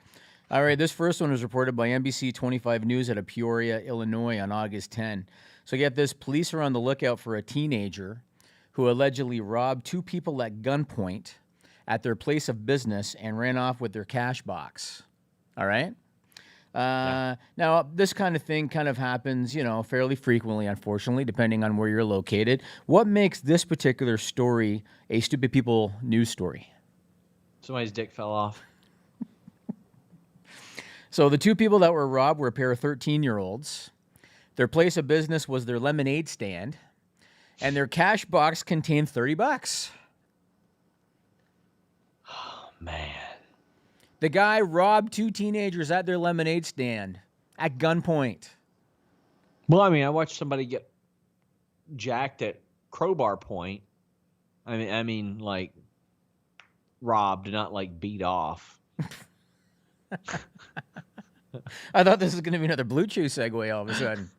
All right, this first one was reported by NBC 25 News out of Peoria, Illinois on August 10. So get this, police are on the lookout for a teenager who allegedly robbed two people at gunpoint at their place of business and ran off with their cash box. All right? Now, this kind of thing kind of happens, you know, fairly frequently, unfortunately, depending on where you're located. What makes this particular story a Stupid People news story? Somebody's dick fell off. So the two people that were robbed were a pair of 13-year-olds. Their place of business was their lemonade stand, and their cash box contained $30. Oh, man. The guy robbed two teenagers at their lemonade stand at gunpoint. Well, I mean, I watched somebody get jacked at crowbar point. I mean, like robbed, not like beat off. I thought this was going to be another Blue Chew segue all of a sudden.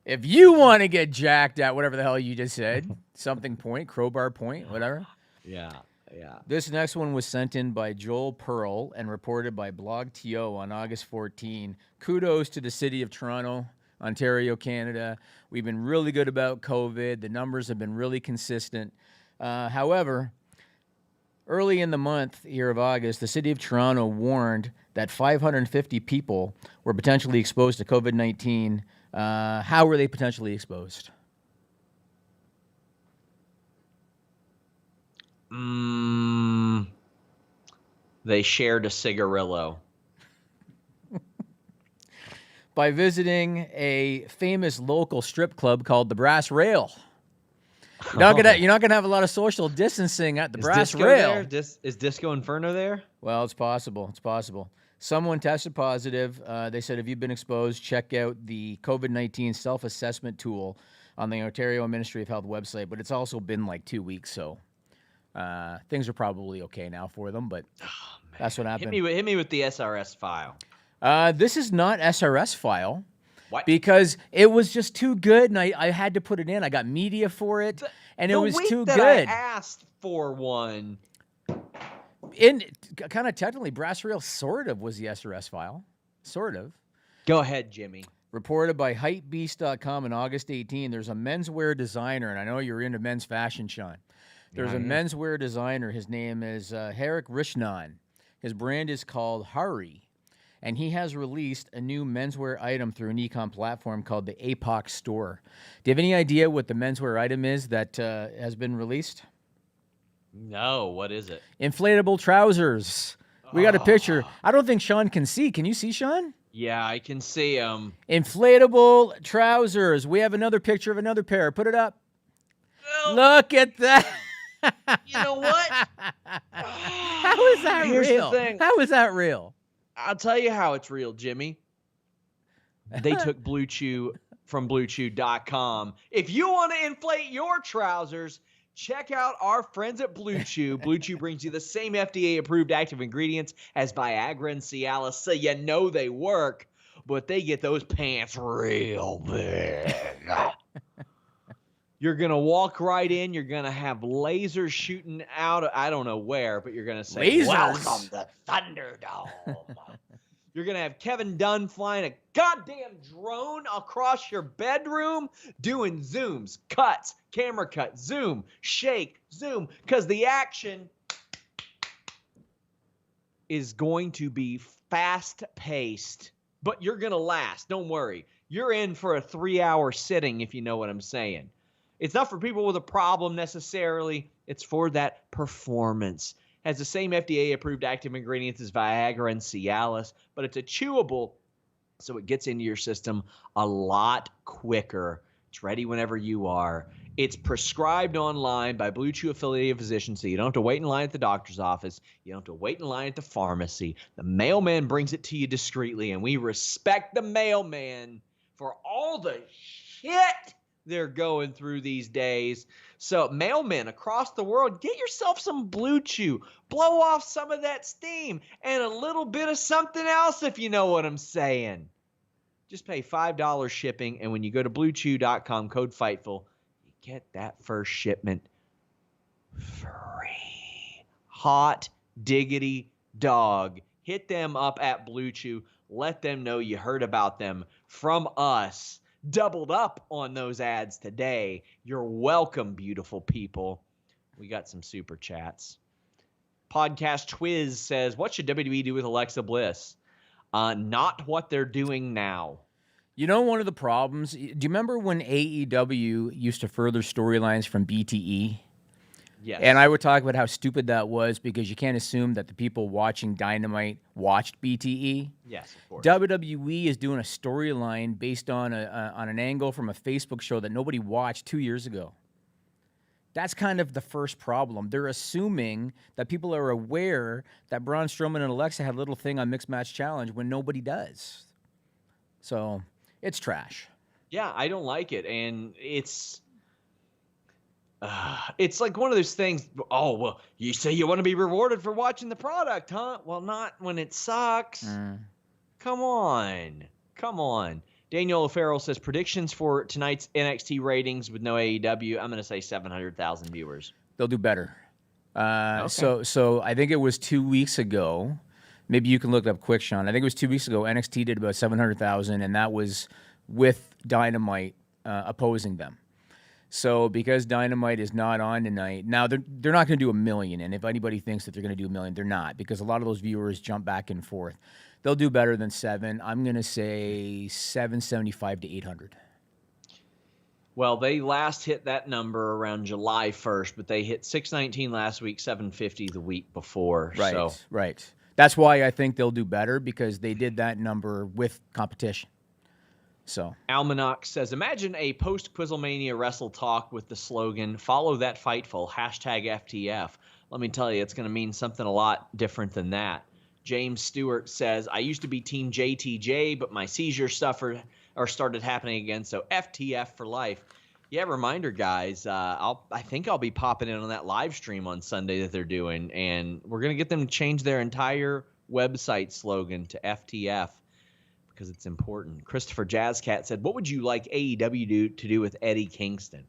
If you want to get jacked at whatever the hell you just said, something point, crowbar point, whatever. Yeah. This next one was sent in by Joel Pearl and reported by BlogTO on August 14. Kudos to the city of Toronto, Ontario, Canada. We've been really good about COVID. The numbers have been really consistent. However, early in the month here of August, the city of Toronto warned that 550 people were potentially exposed to COVID-19. How were they potentially exposed? They shared a cigarillo. By visiting a famous local strip club called the Brass Rail. You're not gonna have a lot of social distancing at the Brass Disco Rail. there? Is Disco Inferno there? Well, it's possible. It's possible. Someone tested positive. They said, if you've been exposed, check out the COVID-19 self-assessment tool on the Ontario Ministry of Health website. But it's also been like 2 weeks, so things are probably okay now for them. But that's what happened. Hit me with the SRS file. This is not SRS file. What? Because it was just too good, and I had to put it in. I got media for it, and it was too good. I asked for one. In kind of technically, Brass Rail sort of was the SRS file. Sort of. Go ahead, Jimmy. Reported by Hypebeast.com in August 18, there's a menswear designer, and I know you're into men's fashion, Sean. There's a menswear designer. His name is Harik Rishnan. His brand is called Hari. And he has released a new menswear item through an e-com platform called the APOC Store. Do you have any idea what the menswear item is that has been released? No, what is it? Inflatable trousers. We got a picture. I don't think Sean can see. Can you see, Sean? Yeah, I can see them. Inflatable trousers. We have another picture of another pair. Put it up. Well, Look at that. you know what? How is that Here's real? the thing. How is that real? I'll tell you how it's real, Jimmy. They took Blue Chew from BlueChew.com. If you want to inflate your trousers, check out our friends at Blue Chew. Blue Chew brings you the same FDA-approved active ingredients as Viagra and Cialis, so you know they work, but they get those pants real big. You're going to walk right in. You're going to have lasers shooting out. I don't know where, but you're going to say, lasers. Welcome to Thunderdome. You're going to have Kevin Dunn flying a goddamn drone across your bedroom doing zooms, cuts, camera cut, zoom, shake, zoom, because the action is going to be fast-paced, but you're going to last. Don't worry. You're in for a 3-hour sitting, if you know what I'm saying. It's not for people with a problem necessarily. It's for that performance. Has the same FDA-approved active ingredients as Viagra and Cialis, but it's a chewable, so it gets into your system a lot quicker. It's ready whenever you are. It's prescribed online by Blue Chew affiliated physicians, so you don't have to wait in line at the doctor's office. You don't have to wait in line at the pharmacy. The mailman brings it to you discreetly, and we respect the mailman for all the shit they're going through these days. So mailmen across the world, get yourself some Blue Chew. Blow off some of that steam and a little bit of something else, if you know what I'm saying. Just pay $5 shipping, and when you go to BlueChew.com, code FIGHTFUL, you get that first shipment free. Hot diggity dog. Hit them up at Blue Chew. Let them know you heard about them from us. Doubled up on those ads today. You're welcome, beautiful people. We got some super chats. Podcast Twiz says, what should WWE do with Alexa Bliss? Not what they're doing now. You know, one of the problems, do you remember when AEW used to further storylines from BTE? Yes. And I would talk about how stupid that was because you can't assume that the people watching Dynamite watched BTE. Yes, of course. WWE is doing a storyline based on an angle from a Facebook show that nobody watched 2 years ago. That's kind of the first problem. They're assuming that people are aware that Braun Strowman and Alexa had a little thing on Mixed Match Challenge when nobody does. So it's trash. Yeah, I don't like it. And it's like one of those things, oh, well, you say you want to be rewarded for watching the product, huh? Well, not when it sucks. Come on. Daniel O'Farrell says, predictions for tonight's NXT ratings with no AEW. I'm going to say 700,000 viewers. They'll do better. Okay. So I think it was 2 weeks ago. Maybe you can look it up quick, Sean. I think it was 2 weeks ago. NXT did about 700,000, and that was with Dynamite opposing them. So because Dynamite is not on tonight, now they're not going to do 1 million. And if anybody thinks that they're going to do 1 million, they're not, because a lot of those viewers jump back and forth. They'll do better than 7. I'm going to say 775 to 800. Well, they last hit that number around July 1st, but they hit 619 last week, 750 the week before. Right, So. right. That's why I think they'll do better, because they did that number with competition. So Almanac says, imagine a post-Quizzlemania Wrestle Talk with the slogan, follow that Fightful, #FTF. Let me tell you, it's going to mean something a lot different than that. James Stewart says, I used to be Team JTJ, but my seizures started happening again, so FTF for life. Yeah, reminder, guys, I think I'll be popping in on that live stream on Sunday that they're doing, and we're going to get them to change their entire website slogan to FTF because it's important. Christopher Jazzcat said, what would you like AEW to do with Eddie Kingston?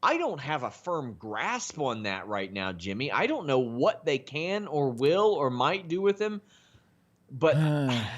I don't have a firm grasp on that right now, Jimmy. I don't know what they can or will or might do with him, but I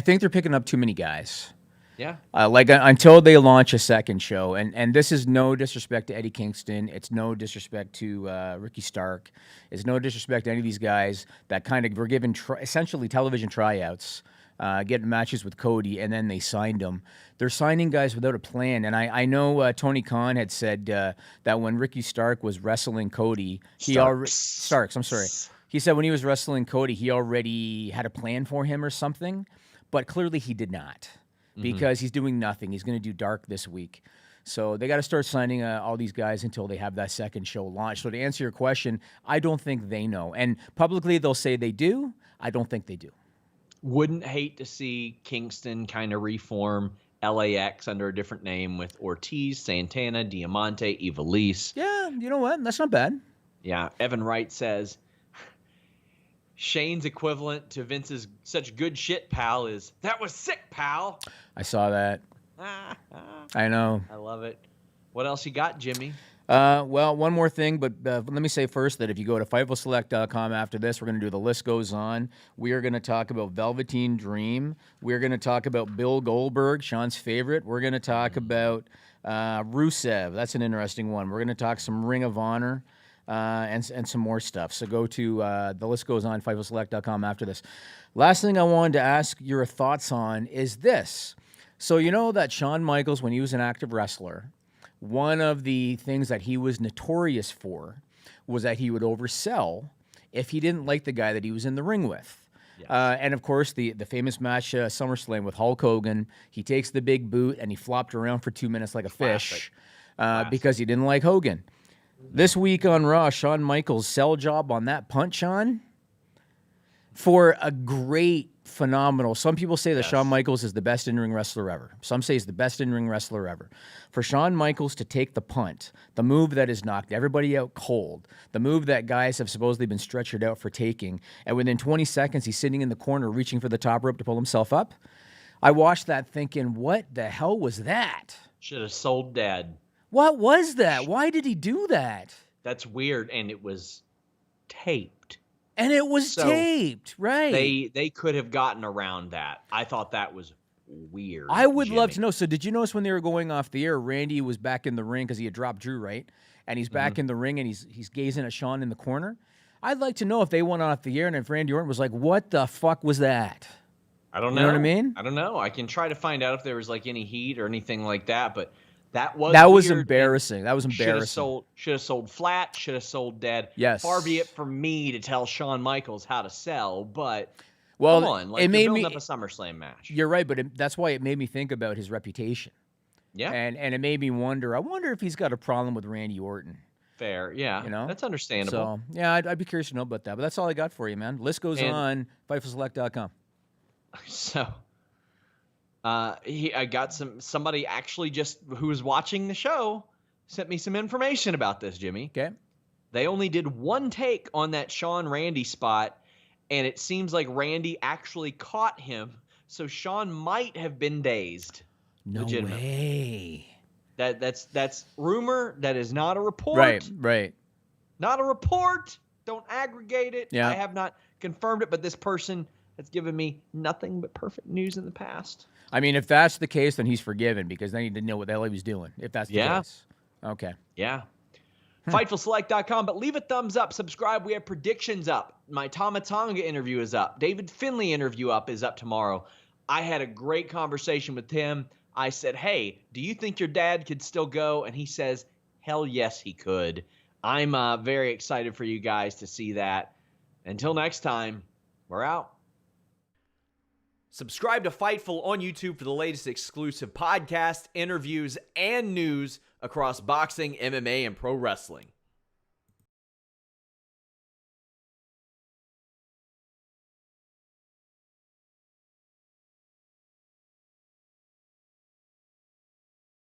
think they're picking up too many guys. yeah. Until they launch a second show, and this is no disrespect to Eddie Kingston, it's no disrespect to Ricky Stark, it's no disrespect to any of these guys that kind of were given essentially television tryouts, getting matches with Cody, and then they signed them. They're signing guys without a plan, and I know Tony Khan had said that when Ricky Stark was wrestling Cody, Starks, I'm sorry. He said when he was wrestling Cody, he already had a plan for him or something, but clearly he did not. Because he's doing nothing. He's going to do Dark this week. So they got to start signing all these guys until they have that second show launched. So to answer your question, I don't think they know. And publicly they'll say they do. I don't think they do. Wouldn't hate to see Kingston kind of reform LAX under a different name with Ortiz, Santana, Diamante, Ivelisse. Yeah, you know what? That's not bad. Yeah. Evan Wright says, Shane's equivalent to Vince's such good shit, pal, is, that was sick, pal. I saw that. I know. I love it. What else you got, Jimmy? Well, one more thing, but let me say first that if you go to FightfulSelect.com after this, we're going to do The List Goes On. We are going to talk about Velveteen Dream. We're going to talk about Bill Goldberg, Sean's favorite. We're going to talk about Rusev. That's an interesting one. We're going to talk some Ring of Honor. And some more stuff. So go to The List Goes On, FightfulSelect.com after this. Last thing I wanted to ask your thoughts on is this. So you know that Shawn Michaels, when he was an active wrestler, one of the things that he was notorious for was that he would oversell if he didn't like the guy that he was in the ring with. Yes. And of course, the famous match, Summerslam with Hulk Hogan, he takes the big boot and he flopped around for 2 minutes like a fish because he didn't like Hogan. This week on Raw, Shawn Michaels' sell job on that punch on for a great, phenomenal. Some people say that Shawn Michaels is the best in-ring wrestler ever. Some say he's the best in-ring wrestler ever. For Shawn Michaels to take the punt, the move that has knocked everybody out cold, the move that guys have supposedly been stretchered out for taking, and within 20 seconds he's sitting in the corner reaching for the top rope to pull himself up. I watched that thinking, what the hell was that? Should have sold Dad. What was that? Why did he do that? That's weird, and it was taped. And it was taped, right? They could have gotten around that. I thought that was weird. I would love to know. So did you notice when they were going off the air, Randy was back in the ring because he had dropped Drew, right? And he's back in the ring, and he's gazing at Shawn in the corner. I'd like to know if they went off the air and if Randy Orton was like, what the fuck was that? I don't know. You know what I mean? I don't know. I can try to find out if there was like any heat or anything like that, but that was embarrassing. That was embarrassing. Should have sold flat. Should have sold dead. Yes. Far be it from me to tell Shawn Michaels how to sell, but well, come on, like it made building up a SummerSlam match. You're right, but that's why it made me think about his reputation. Yeah. And it made me wonder. I wonder if he's got a problem with Randy Orton. Fair, yeah. You know, that's understandable. So yeah, I'd be curious to know about that. But that's all I got for you, man. List goes on. FightfulSelect.com. So. I got somebody actually just who was watching the show sent me some information about this, Jimmy. Okay. They only did one take on that Shawn Randy spot, and it seems like Randy actually caught him, so Shawn might have been dazed. No way. That's rumor. That is not a report. Right. Not a report. Don't aggregate it. Yeah. I have not confirmed it, but this person has given me nothing but perfect news in the past. I mean, if that's the case, then he's forgiven because then he didn't know what the hell he was doing. If that's the case. Okay. Yeah. FightfulSelect.com, but leave a thumbs up. Subscribe. We have predictions up. My Tama Tonga interview is up. David Finlay interview is up tomorrow. I had a great conversation with him. I said, hey, do you think your dad could still go? And he says, hell yes, he could. I'm very excited for you guys to see that. Until next time, we're out. Subscribe to Fightful on YouTube for the latest exclusive podcasts, interviews, and news across boxing, MMA, and pro wrestling.